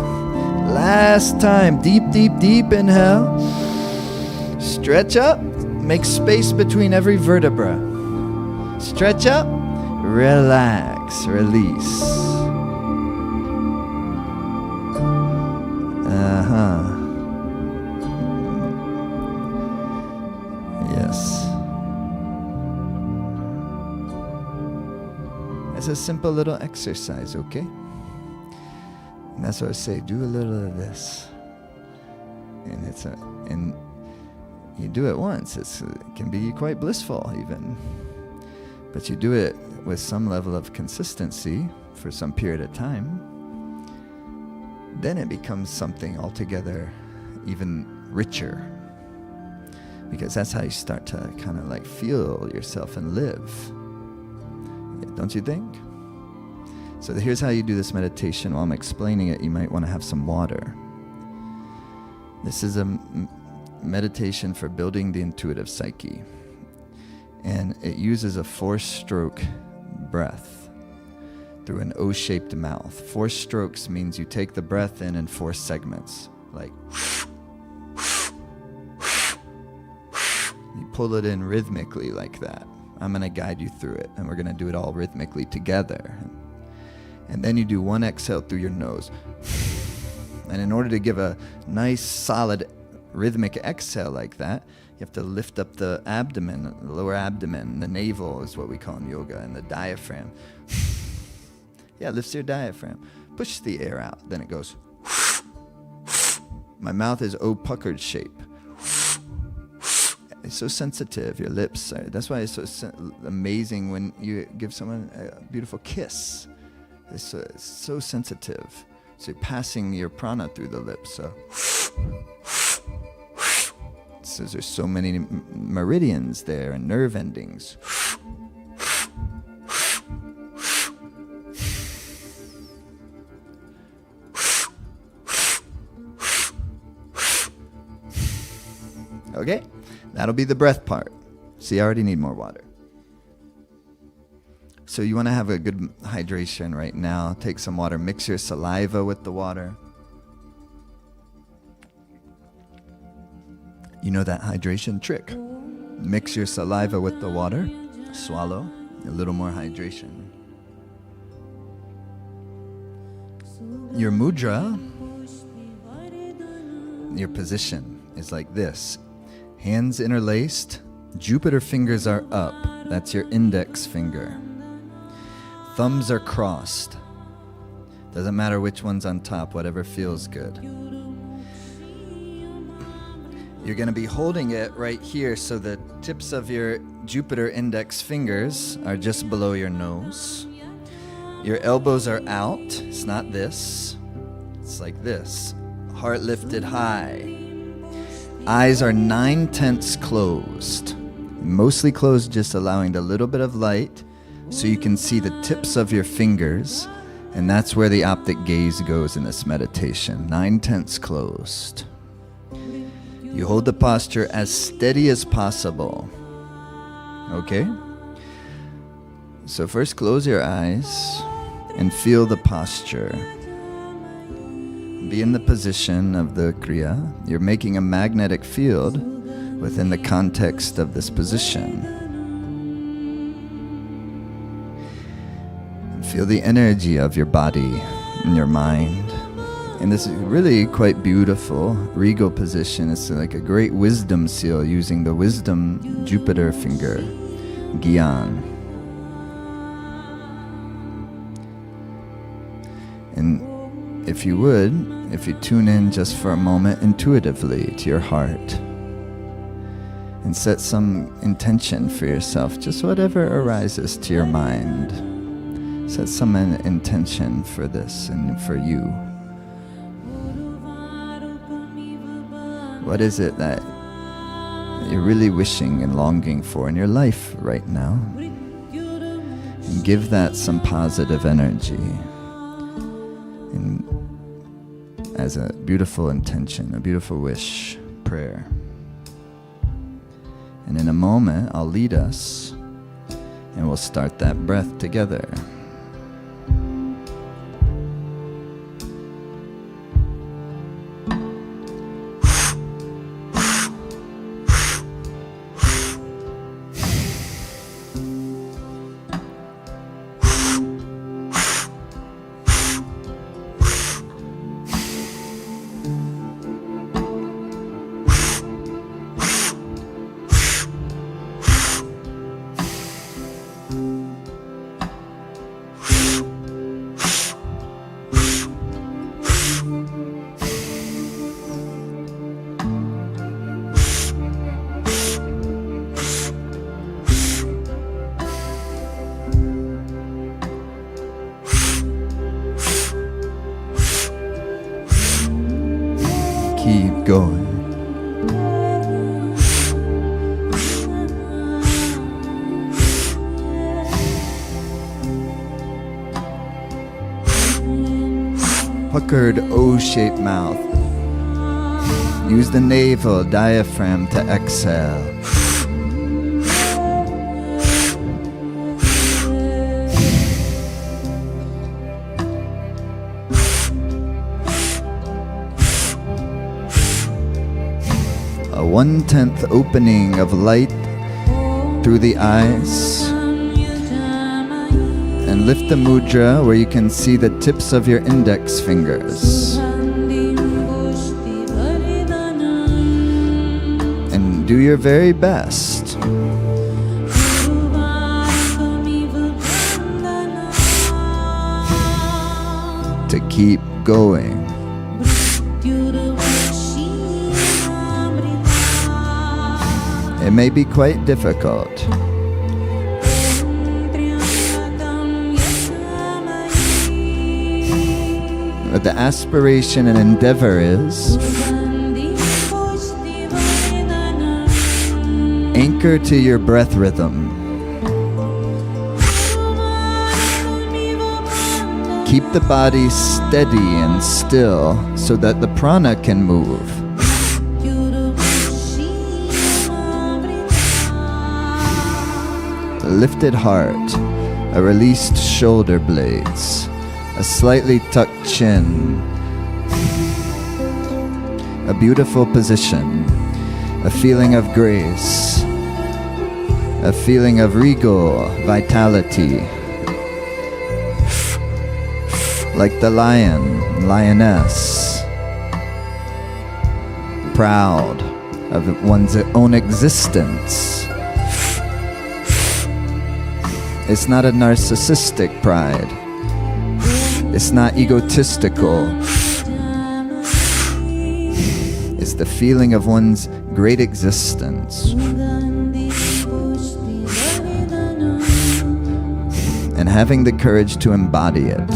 Last time. Deep, deep, deep inhale. Stretch up. Make space between every vertebra. Stretch up. Relax. Release. Yes. It's a simple little exercise, okay? And that's what I say, do a little of this. And you do it once, it can be quite blissful even. But you do it with some level of consistency for some period of time, then it becomes something altogether even richer. Because that's how you start to kind of like feel yourself and live. Don't you think? So here's how you do this meditation. While I'm explaining it, you might want to have some water. This is a meditation for building the intuitive psyche. And it uses a 4-stroke breath through an O-shaped mouth. 4 strokes means you take the breath in 4 segments. Like, you pull it in rhythmically like that. I'm going to guide you through it, and we're going to do it all rhythmically together. And then you do 1 exhale through your nose. And in order to give a nice, solid, rhythmic exhale like that, you have to lift up the abdomen, the lower abdomen. The navel is what we call in yoga, and the diaphragm. Yeah, lifts your diaphragm. Push the air out. Then it goes. My mouth is O puckered shape. It's so sensitive, your lips. That's why it's so amazing when you give someone a beautiful kiss. It's so sensitive. So you're passing your prana through the lips. So there's so many meridians there and nerve endings. Okay? That'll be the breath part. See, I already need more water. So you want to have a good hydration right now. Take some water. Mix your saliva with the water. You know that hydration trick. Mix your saliva with the water. Swallow. A little more hydration. Your mudra, your position is like this. Hands interlaced. Jupiter fingers are up. That's your index finger. Thumbs are crossed. Doesn't matter which one's on top, whatever feels good. You're going to be holding it right here so the tips of your Jupiter index fingers are just below your nose. Your elbows are out. It's not this. It's like this. Heart lifted high. Eyes are 9/10 closed. Mostly closed, just allowing a little bit of light so you can see the tips of your fingers. And that's where the optic gaze goes in this meditation. 9/10 closed. You hold the posture as steady as possible. Okay? So first close your eyes and feel the posture. Be in the position of the Kriya. You're making a magnetic field within the context of this position. And feel the energy of your body and your mind. And this is really quite beautiful, regal position. It's like a great wisdom seal using the wisdom Jupiter finger, Gyan. And if you tune in just for a moment intuitively to your heart and set some intention for yourself, just whatever arises to your mind. Set some intention for this and for you. What is it that you're really wishing and longing for in your life right now? And give that some positive energy. And as a beautiful intention, a beautiful wish, prayer. And in a moment, I'll lead us, and we'll start that breath together. keep going. Puckered O-shaped mouth. Use the navel diaphragm to exhale. A 1/10 opening of light through the eyes. And lift the mudra where you can see the tips of your index fingers. And do your very best to keep going. It may be quite difficult. But the aspiration and endeavor is anchor to your breath rhythm. Keep the body steady and still so that the prana can move. A lifted heart, a released shoulder blades, a slightly tucked chin, a beautiful position, a feeling of grace, a feeling of regal vitality, like the lion, lioness, proud of one's own existence. It's not a narcissistic pride. It's not egotistical. It's the feeling of one's great existence. And having the courage to embody it.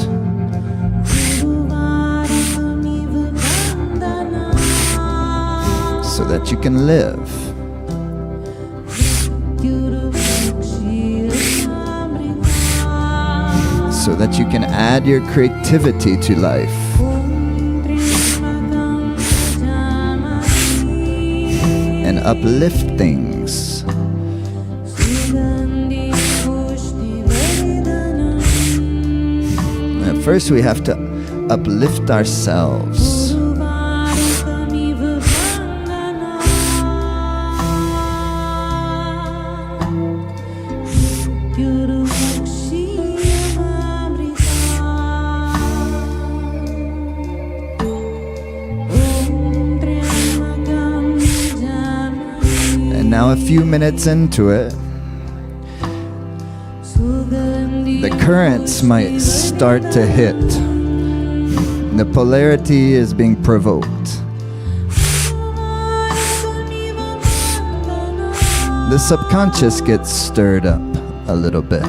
So that you can live. So that you can add your creativity to life. And uplift things. At first we have to uplift ourselves. Now a few minutes into it, the currents might start to hit. The polarity is being provoked. The subconscious gets stirred up a little bit.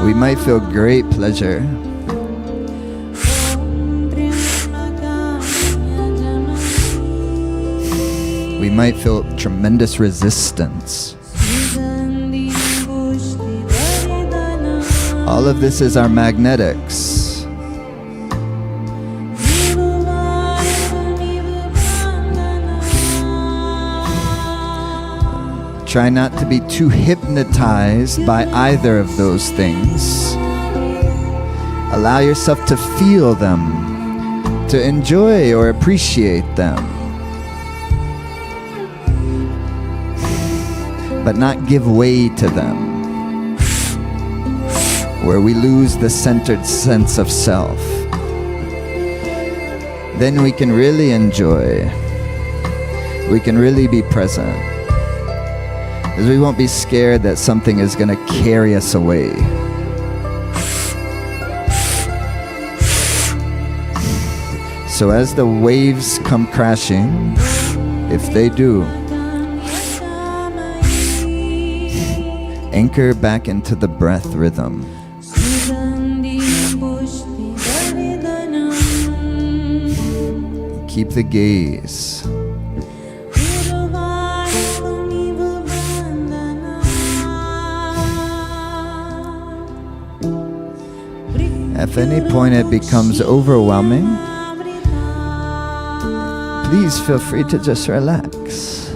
We might feel great pleasure. We might feel tremendous resistance. All of this is our magnetics. Try not to be too hypnotized by either of those things. Allow yourself to feel them, to enjoy or appreciate them. But not give way to them, where we lose the centered sense of self. Then we can really enjoy. We can really be present. Because we won't be scared that something is going to carry us away. So as the waves come crashing, if they do, anchor back into the breath rhythm. Keep the gaze. If any point it becomes overwhelming, please feel free to just relax.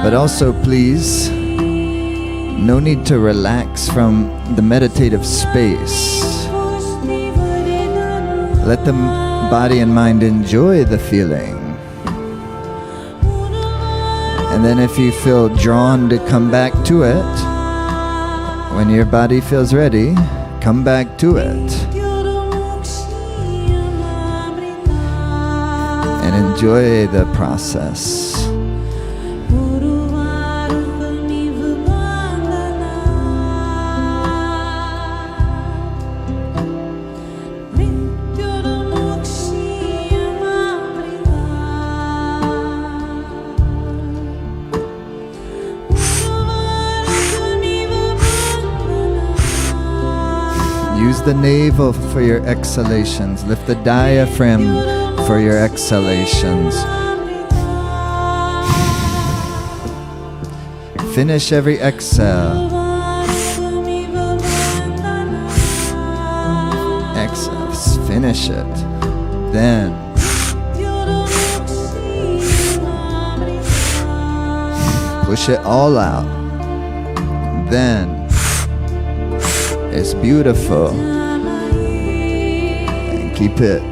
But also, please, no need to relax from the meditative space. Let the body and mind enjoy the feeling. And then if you feel drawn to come back to it, when your body feels ready, come back to it. And enjoy the process. Use the navel for your exhalations. Lift the diaphragm for your exhalations. Finish every exhale. Exhale. Finish it. Then push it all out. Then it's beautiful. And keep it.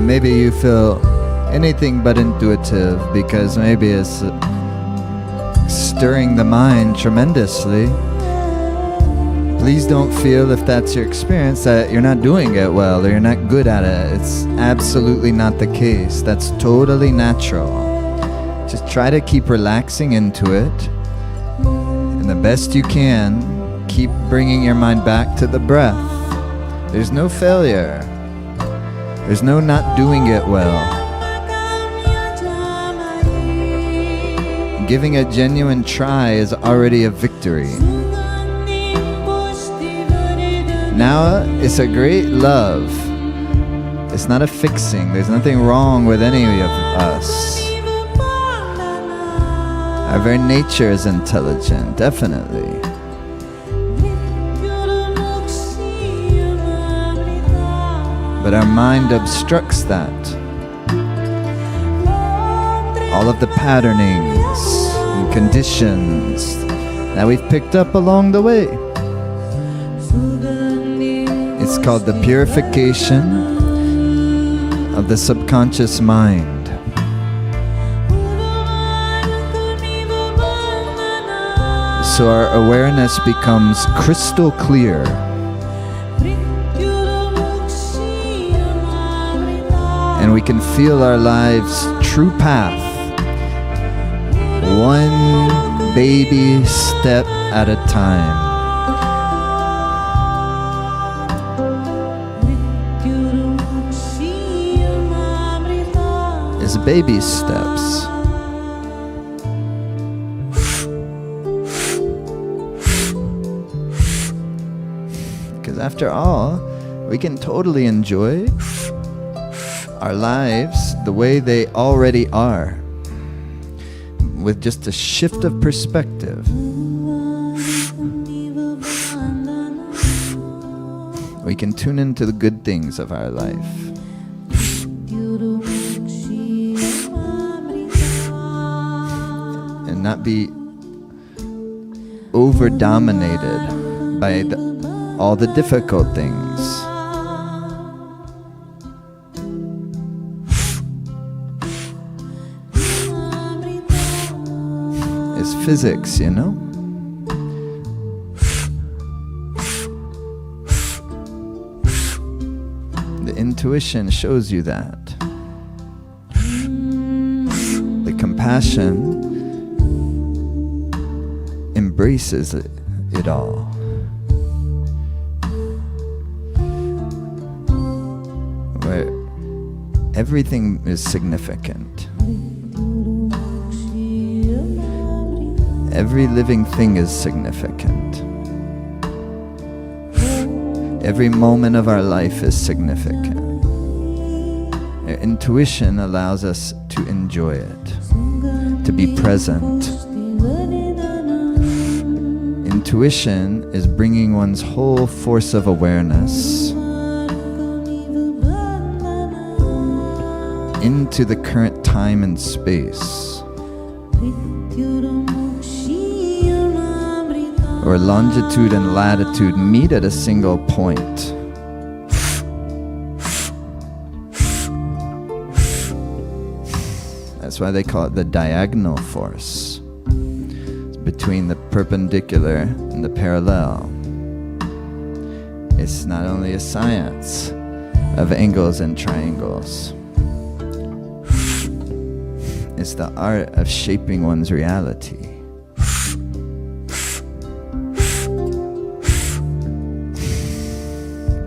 Maybe you feel anything but intuitive because maybe it's stirring the mind tremendously. Please don't feel, if that's your experience, that you're not doing it well or you're not good at it. It's absolutely not the case. That's totally natural. Just try to keep relaxing into it. And the best you can, keep bringing your mind back to the breath. There's no failure. There's no not doing it well. Giving a genuine try is already a victory. Now it's a great love. It's not a fixing. There's nothing wrong with any of us. Our very nature is intelligent, definitely. But our mind obstructs that. All of the patternings and conditions that we've picked up along the way. It's called the purification of the subconscious mind. So our awareness becomes crystal clear. And we can feel our lives' true path, one baby step at a time. It's baby steps. Because after all, we can totally enjoy our lives the way they already are, with just a shift of perspective. we can tune into the good things of our life. And not be over-dominated by all the difficult things. It's physics, you know? The intuition shows you that. The compassion embraces it all. Where everything is significant. Every living thing is significant. Every moment of our life is significant. Intuition allows us to enjoy it, to be present. Intuition is bringing one's whole force of awareness into the current time and space, where longitude and latitude meet at a single point. That's why they call it the diagonal force. It's between the perpendicular and the parallel. It's not only a science of angles and triangles. It's the art of shaping one's reality.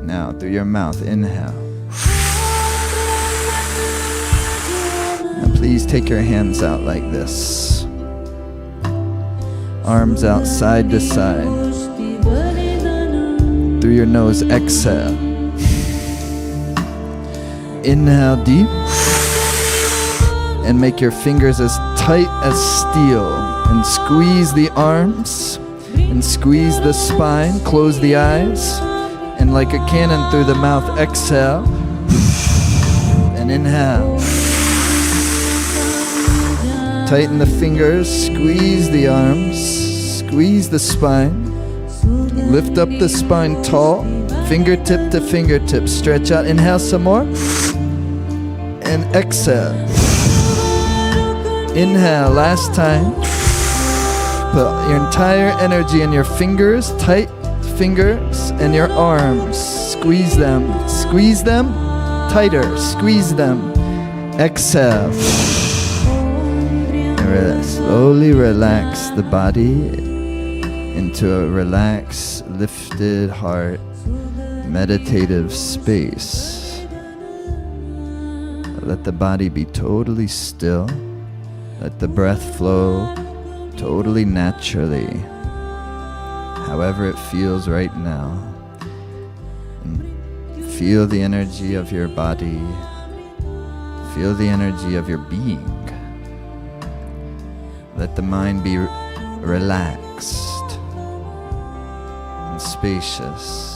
Now, through your mouth, inhale. Now, please take your hands out like this. Arms out side to side. Through your nose, exhale. Inhale deep. And make your fingers as tight as steel. And squeeze the arms. And squeeze the spine. Close the eyes. And like a cannon through the mouth, exhale. And inhale. Tighten the fingers. Squeeze the arms. Squeeze the spine. Lift up the spine tall. Fingertip to fingertip. Stretch out. Inhale some more. And exhale. Inhale, last time. Put your entire energy in your fingers, tight fingers, and your arms. Squeeze them tighter, squeeze them. Exhale. And slowly relax the body into a relaxed, lifted heart, meditative space. Let the body be totally still. Let the breath flow totally naturally, however it feels right now. And feel the energy of your body. Feel the energy of your being. Let the mind be relaxed and spacious.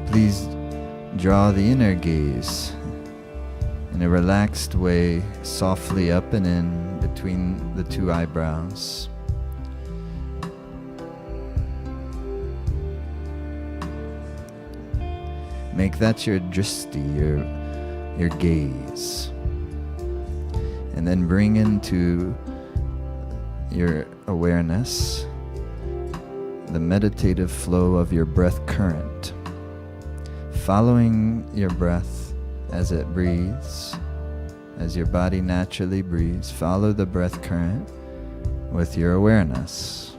Please draw the inner gaze in a relaxed way, softly up and in between the two eyebrows. Make that your drishti, your gaze. And then bring into your awareness the meditative flow of your breath current. Following your breath as it breathes, as your body naturally breathes, follow the breath current with your awareness.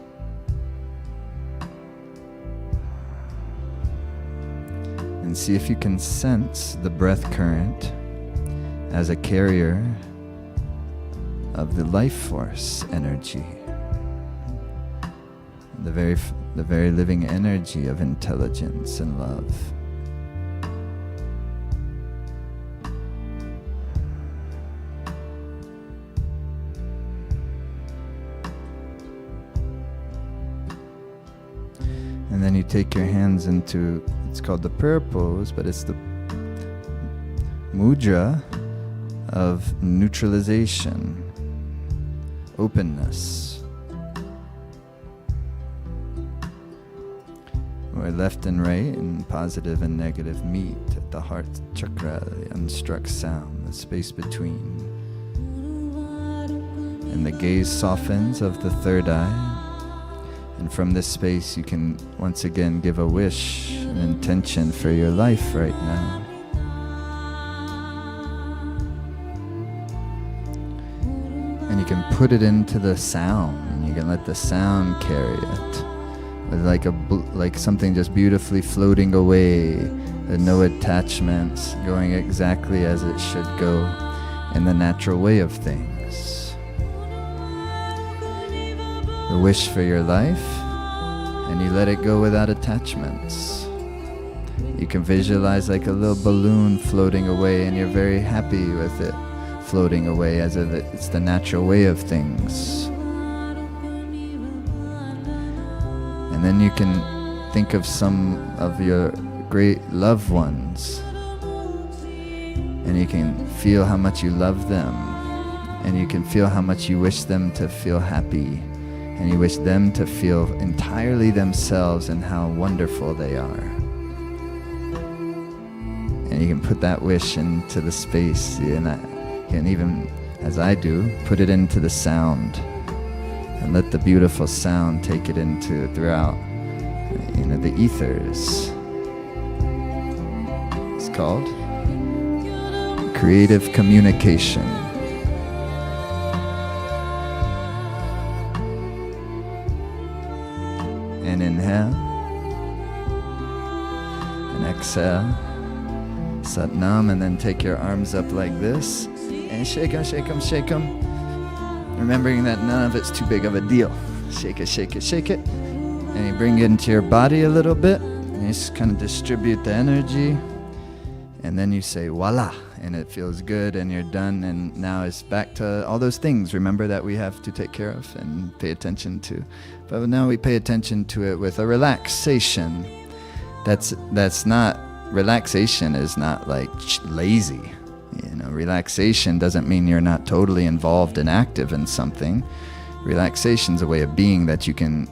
And see if you can sense the breath current as a carrier of the life force energy, the very living energy of intelligence and love. you take your hands into, it's called the prayer pose, but it's the mudra of neutralization, openness, where left and right and positive and negative meet at the heart chakra, the unstruck sound, the space between. And the gaze softens of the third eye. And from this space you can once again give a wish, an intention for your life right now. And you can put it into the sound, and you can let the sound carry it. With like something just beautifully floating away, with no attachments, going exactly as it should go in the natural way of things. The wish for your life, and you let it go without attachments. You can visualize like a little balloon floating away, and you're very happy with it floating away as if it's the natural way of things. And then you can think of some of your great loved ones, and you can feel how much you love them, and you can feel how much you wish them to feel happy, and you wish them to feel entirely themselves and how wonderful they are. And you can put that wish into the space, and you can even, as I do, put it into the sound, and let the beautiful sound take it into throughout, the ethers. It's called creative communication. And inhale, and exhale, Sat Nam, and then take your arms up like this, and shake them, shake them, shake them. Remembering that none of it's too big of a deal. Shake it, shake it, shake it. And you bring it into your body a little bit, and you just kind of distribute the energy. And then you say, voila, and it feels good, and you're done. And now it's back to all those things, remember, that we have to take care of and pay attention to. But now we pay attention to it with a relaxation. That's not, relaxation is not like lazy. Relaxation doesn't mean you're not totally involved and active in something. Relaxation's a way of being that you can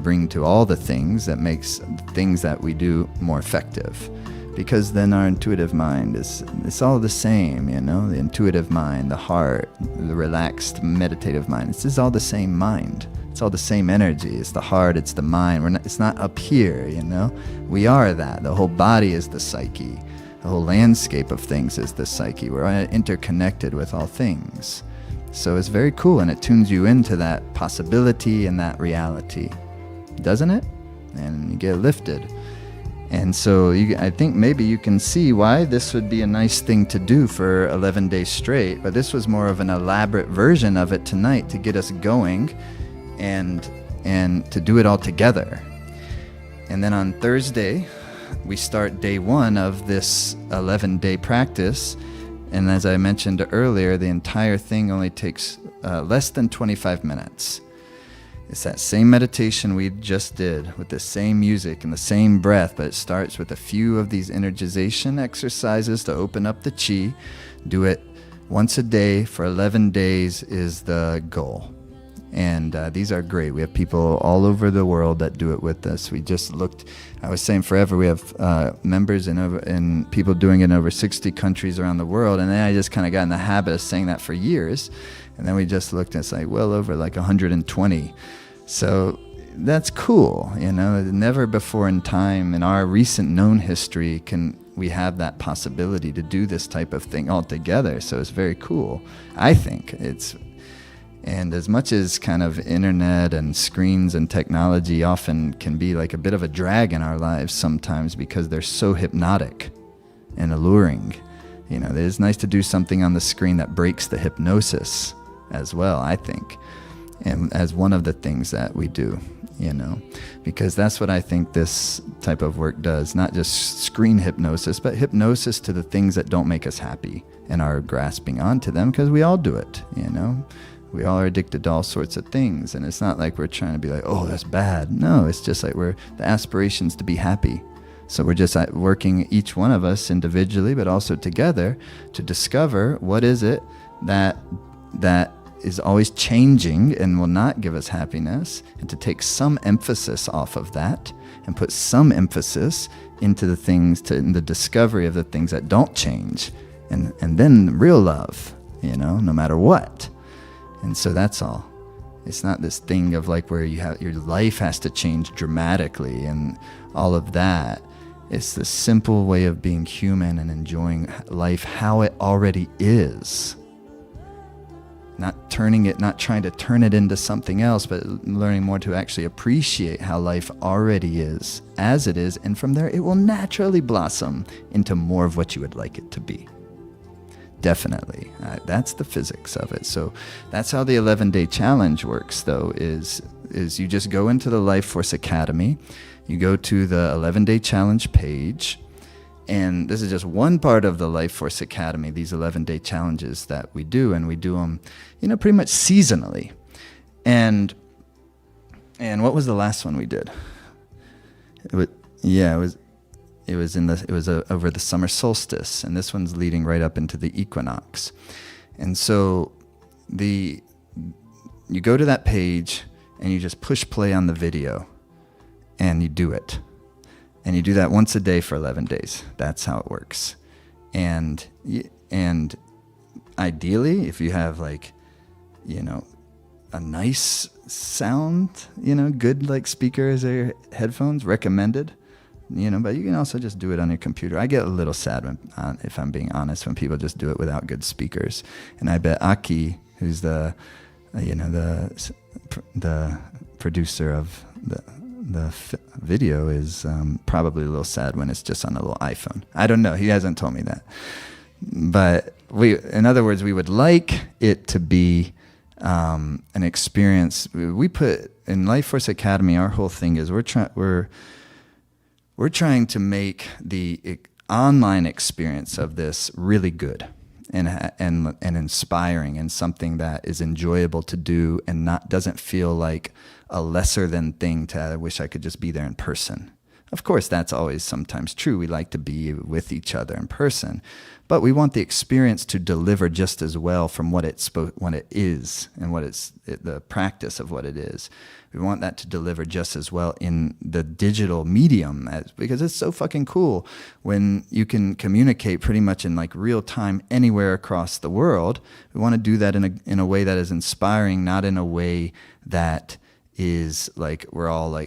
bring to all the things that makes things that we do more effective. Because then our intuitive mind it's all the same, the intuitive mind, the heart, the relaxed meditative mind. This is all the same mind. It's all the same energy. It's the heart, it's the mind. It's not up here, We are that. The whole body is the psyche. The whole landscape of things is the psyche. We're interconnected with all things. So it's very cool, and it tunes you into that possibility and that reality, doesn't it? And you get lifted. And so I think maybe you can see why this would be a nice thing to do for 11 days straight, but this was more of an elaborate version of it tonight to get us going and to do it all together. And then on Thursday, we start day 1 of this 11-day practice. And as I mentioned earlier, the entire thing only takes less than 25 minutes. It's that same meditation we just did with the same music and the same breath, but it starts with a few of these energization exercises to open up the chi. Do it once a day for 11 days is the goal. And these are great. We have people all over the world that do it with us. We just looked, I was saying forever, we have members in people doing it in over 60 countries around the world. And then I just kind of got in the habit of saying that for years. And then we just looked and it's like well over like 120. So that's cool. Never before in time in our recent known history can we have that possibility to do this type of thing all together. So it's very cool. I think and as much as kind of internet and screens and technology often can be like a bit of a drag in our lives sometimes because they're so hypnotic and alluring, it's nice to do something on the screen that breaks the hypnosis as well, I think, and as one of the things that we do, because that's what I think this type of work does, not just screen hypnosis, but hypnosis to the things that don't make us happy and are grasping onto them, because we all do it, We all are addicted to all sorts of things. And it's not like we're trying to be like, oh, that's bad. No, it's just like the aspiration's to be happy. So we're just working, each one of us individually, but also together, to discover what is it that is always changing and will not give us happiness, and to take some emphasis off of that and put some emphasis into the things, in the discovery of the things that don't change, and then real love, no matter what. And so that's all. It's not this thing of like where your life has to change dramatically and all of that. It's the simple way of being human and enjoying life how it already is. Not trying to turn it into something else, but learning more to actually appreciate how life already is, as it is, and from there it will naturally blossom into more of what you would like it to be. Definitely. That's the physics of it. So that's how the 11-day challenge works, though, is you just go into the Life Force Academy, you go to the 11-day challenge page, and this is just one part of the Life Force Academy, these 11-day challenges that we do, and we do them, pretty much seasonally. And what was the last one we did? It was over the summer solstice, and this one's leading right up into the equinox. And so you go to that page and you just push play on the video and you do it. And you do that once a day for 11 days. That's how it works. And ideally, if you have a nice sound, good speakers or headphones, recommended. But you can also just do it on your computer. I get a little sad if I'm being honest, when people just do it without good speakers. And I bet Aki, who's the producer of the video, is probably a little sad when it's just on a little iPhone. I don't know. He hasn't told me that. But in other words, we would like it to be an experience. We put in Life Force Academy, our whole thing is we're trying to make the online experience of this really good and inspiring, and something that is enjoyable to do and doesn't feel like a lesser than thing I wish I could just be there in person. Of course, that's always sometimes true. We like to be with each other in person, but we want the experience to deliver just as well from what it is and the practice of what it is. We want that to deliver just as well in the digital medium, because it's so fucking cool when you can communicate pretty much in real time anywhere across the world. We want to do that in a way that is inspiring, not in a way that is we're all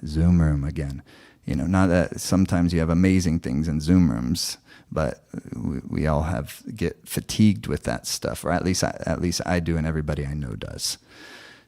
Zoom room again. Not that sometimes you have amazing things in Zoom rooms, but we all get fatigued with that stuff, or at least I do, and everybody I know does.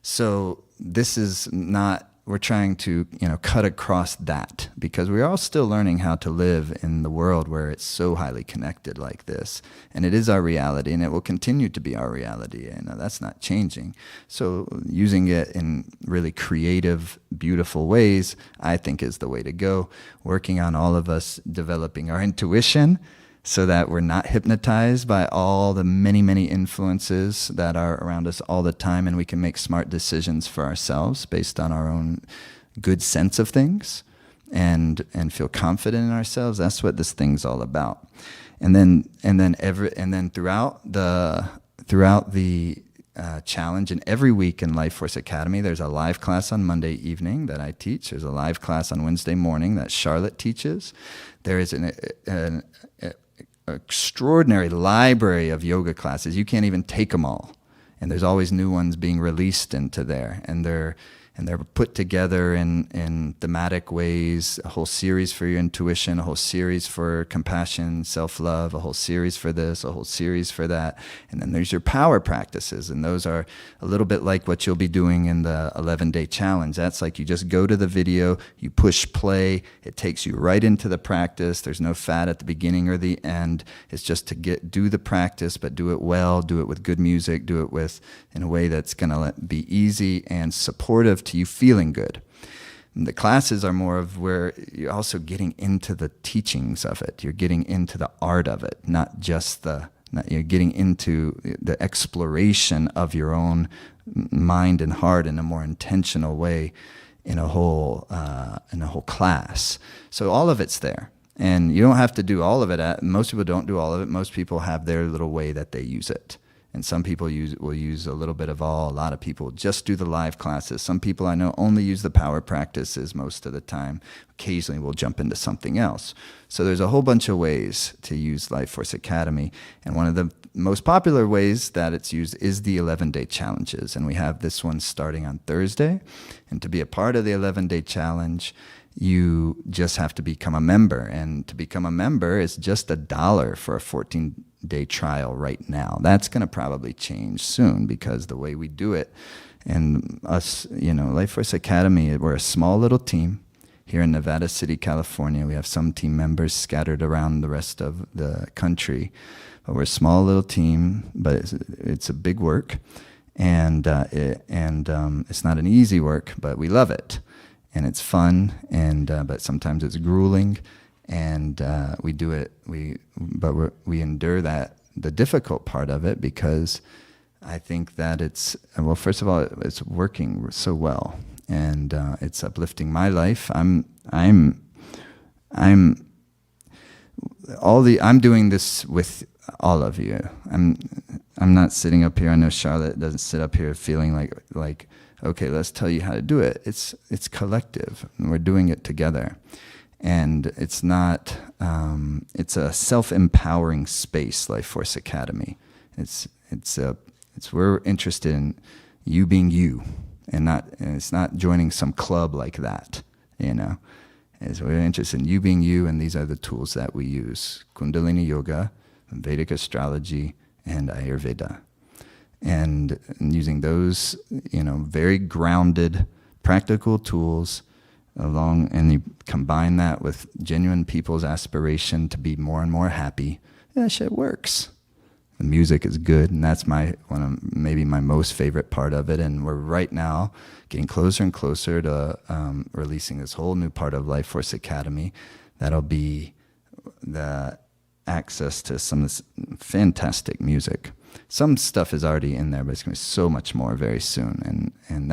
So this is not, we're trying to, cut across that, because we're all still learning how to live in the world where it's so highly connected like this. And it is our reality, and it will continue to be our reality. And that's not changing. So using it in really creative, beautiful ways, I think, is the way to go. Working on all of us developing our intuition, so that we're not hypnotized by all the many, many influences that are around us all the time, and we can make smart decisions for ourselves based on our own good sense of things, and feel confident in ourselves. That's what this thing's all about. And then throughout the challenge, and every week in Life Force Academy, there's a live class on Monday evening that I teach. There's a live class on Wednesday morning that Charlotte teaches. There is an extraordinary library of yoga classes. You can't even take them all, and there's always new ones being released into there, and they're put together in thematic ways. A whole series for your intuition, a whole series for compassion, self-love, a whole series for this, a whole series for that. And then there's your power practices, and those are a little bit like what you'll be doing in the 11-day challenge. That's you just go to the video, you push play, it takes you right into the practice. There's no fat at the beginning or the end. It's just to do the practice, but do it well, do it with good music, do it in a way that's going to be easy and supportive to you feeling good. And the classes are more of where you're also getting into the teachings of it. You're getting into the art of it, not just the You're getting into the exploration of your own mind and heart in a more intentional way in a whole class. So all of it's there. And you don't have to do all of it. Most people don't do all of it. Most people have their little way that they use it. And some people will use a little bit of all. A lot of people just do the live classes. Some people I know only use the power practices most of the time. Occasionally we'll jump into something else. So there's a whole bunch of ways to use Life Force Academy. And one of the most popular ways that it's used is the 11-day challenges. And we have this one starting on Thursday. And to be a part of the 11-day challenge, you just have to become a member. And to become a member is just $1 for a 14-day trial right now. That's going to probably change soon because the way we do it, and us, Life Force Academy, we're a small little team here in Nevada City, California. We have some team members scattered around the rest of the country. But we're a small little team, but it's a big work. And it's not an easy work, but we love it. And it's fun, but sometimes it's grueling, and we do it. We endure the difficult part of it because I think that first of all, it's working so well, and it's uplifting my life. I'm doing this with all of you. I'm not sitting up here. I know Charlotte doesn't sit up here feeling like. Okay, let's tell you how to do it. It's collective, and we're doing it together. And it's not, it's a self-empowering space, Life Force Academy. We're interested in you being you, and it's not joining some club like that, We're interested in you being you, and these are the tools that we use: Kundalini Yoga, Vedic astrology, and Ayurveda. And using those, very grounded, practical tools and you combine that with genuine people's aspiration to be more and more happy, that shit works. The music is good, and that's maybe my most favorite part of it. And we're right now getting closer and closer to releasing this whole new part of Life Force Academy. That'll be the access to some of this fantastic music. Some stuff is already in there, but it's going to be so much more very soon. And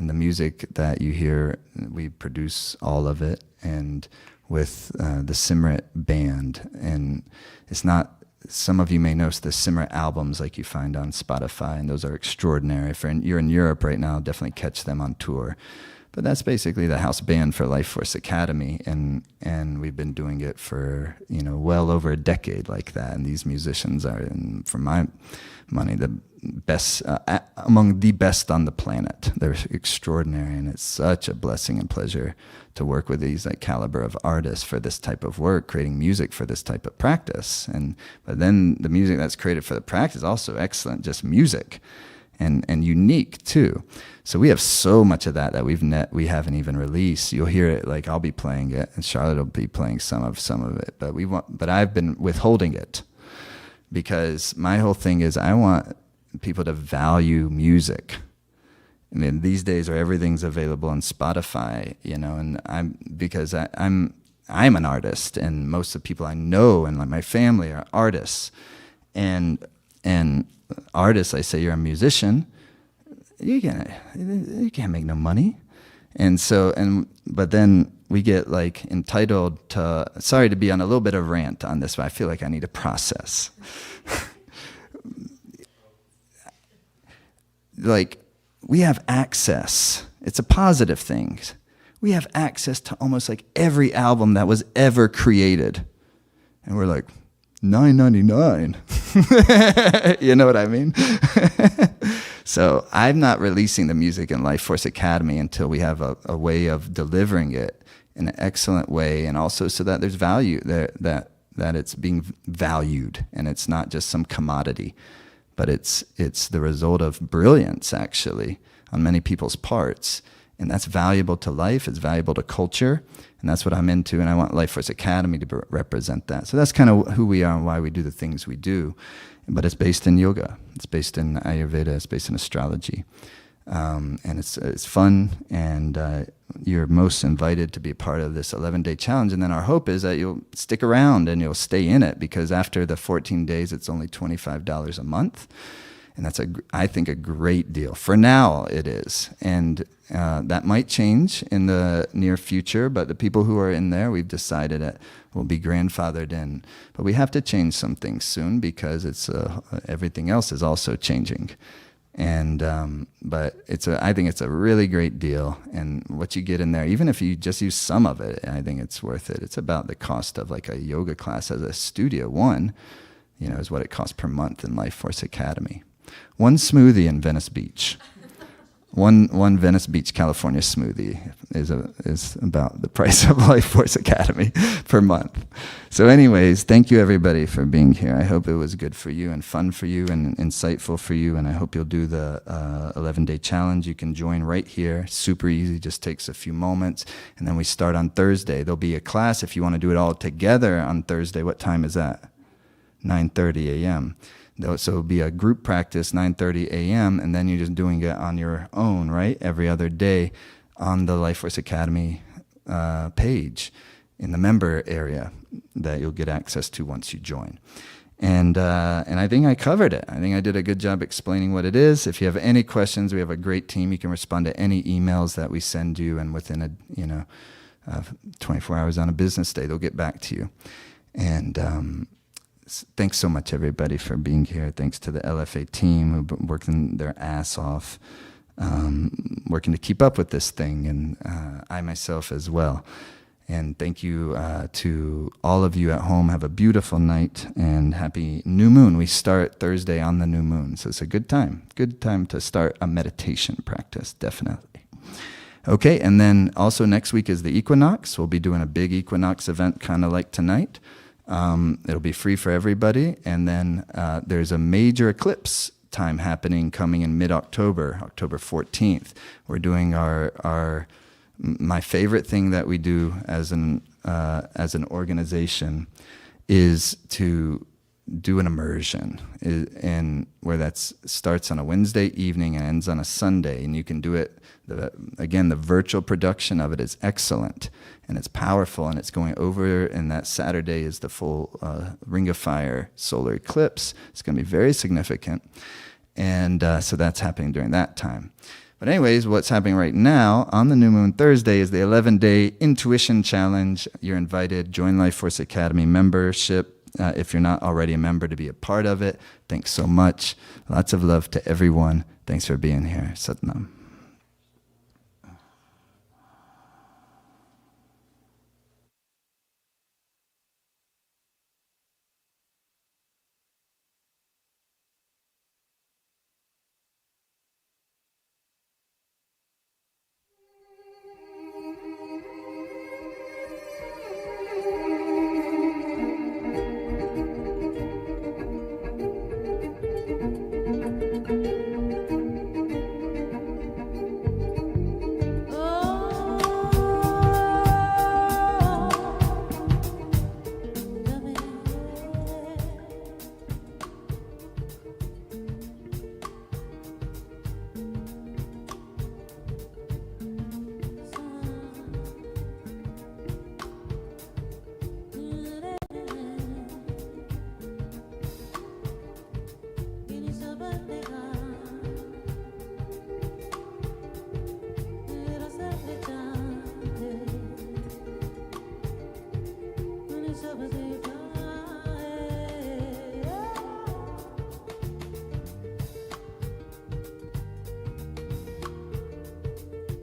the music that you hear, we produce all of it, and with the Simrit band. And it's not, some of you may notice the Simrit albums like you find on Spotify, and those are extraordinary. If you're in Europe right now, definitely catch them on tour. But that's basically the house band for Life Force Academy, and we've been doing it for well over a decade like that. And these musicians are, for my money, the best among the best on the planet. They're extraordinary, and it's such a blessing and pleasure to work with these caliber of artists for this type of work, creating music for this type of practice. But then the music that's created for the practice is also excellent, just music. And unique too. So we have so much of that we haven't even released. You'll hear it, I'll be playing it, and Charlotte will be playing some of it. But I've been withholding it because my whole thing is I want people to value music. I mean, these days where everything's available on Spotify, and I'm an artist, and most of the people I know and my family are artists, and artists, I say, you're a musician, you can't make no money. But then we get entitled to, sorry to be on a little bit of rant on this, but I feel like I need to process. We have access. It's a positive thing. We have access to almost every album that was ever created. And we're like, $9.99. You know what I mean? So I'm not releasing the music in Life Force Academy until we have a way of delivering it in an excellent way, and also so that there's value there, that it's being valued, and it's not just some commodity, but it's the result of brilliance actually on many people's parts. And that's valuable to life, it's valuable to culture, and that's what I'm into, and I want Life Force Academy to represent that. So that's kind of who we are and why we do the things we do. But it's based in yoga, it's based in Ayurveda, it's based in astrology. And it's fun, and you're most invited to be a part of this 11-day challenge. And then our hope is that you'll stick around and you'll stay in it, because after the 14 days, it's only $25 a month. And that's, I think, a great deal. For now, it is. And that might change in the near future, but the people who are in there, we've decided that will be grandfathered in. But we have to change some things soon, because it's everything else is also changing. And but I think it's a really great deal, and what you get in there, even if you just use some of it, I think it's worth it. It's about the cost of like a yoga class as a studio one, is what it costs per month in Life Force Academy. One smoothie in Venice Beach. One Venice Beach, California smoothie is about the price of Life Force Academy per month. So anyways, thank you everybody for being here. I hope it was good for you and fun for you and insightful for you, and I hope you'll do the 11-day challenge. You can join right here. Super easy, just takes a few moments. And then we start on Thursday. There'll be a class if you want to do it all together on Thursday. What time is that? 9:30 a.m. So it'll be a group practice, 9:30 a.m., and then you're just doing it on your own, right? Every other day on the Life Force Academy page in the member area that you'll get access to once you join. And I think I covered it. I think I did a good job explaining what it is. If you have any questions, we have a great team. You can respond to any emails that we send you, and within 24 hours on a business day, they'll get back to you. And thanks so much, everybody, for being here. Thanks to the LFA team who've been working their ass off, working to keep up with this thing, and I myself as well. And thank you to all of you at home. Have a beautiful night, and happy new moon. We start Thursday on the new moon, so it's a good time. Good time to start a meditation practice, definitely. Okay, and then also next week is the equinox. We'll be doing a big equinox event, kind of like tonight. It'll be free for everybody. And then there's a major eclipse time happening coming in mid-October, October 14th. We're doing my favorite thing that we do as an organization is to do an immersion, and where that starts on a Wednesday evening and ends on a Sunday. And you can do it, again, the virtual production of it is excellent, and it's powerful, and it's going over, and that Saturday is the full Ring of Fire solar eclipse. It's going to be very significant, and so that's happening during that time. But anyways, what's happening right now on the new moon Thursday is the 11-day intuition challenge. You're invited. Join Life Force Academy membership. If you're not already a member, to be a part of it. Thanks so much. Lots of love to everyone. Thanks for being here. Satnam. Over there.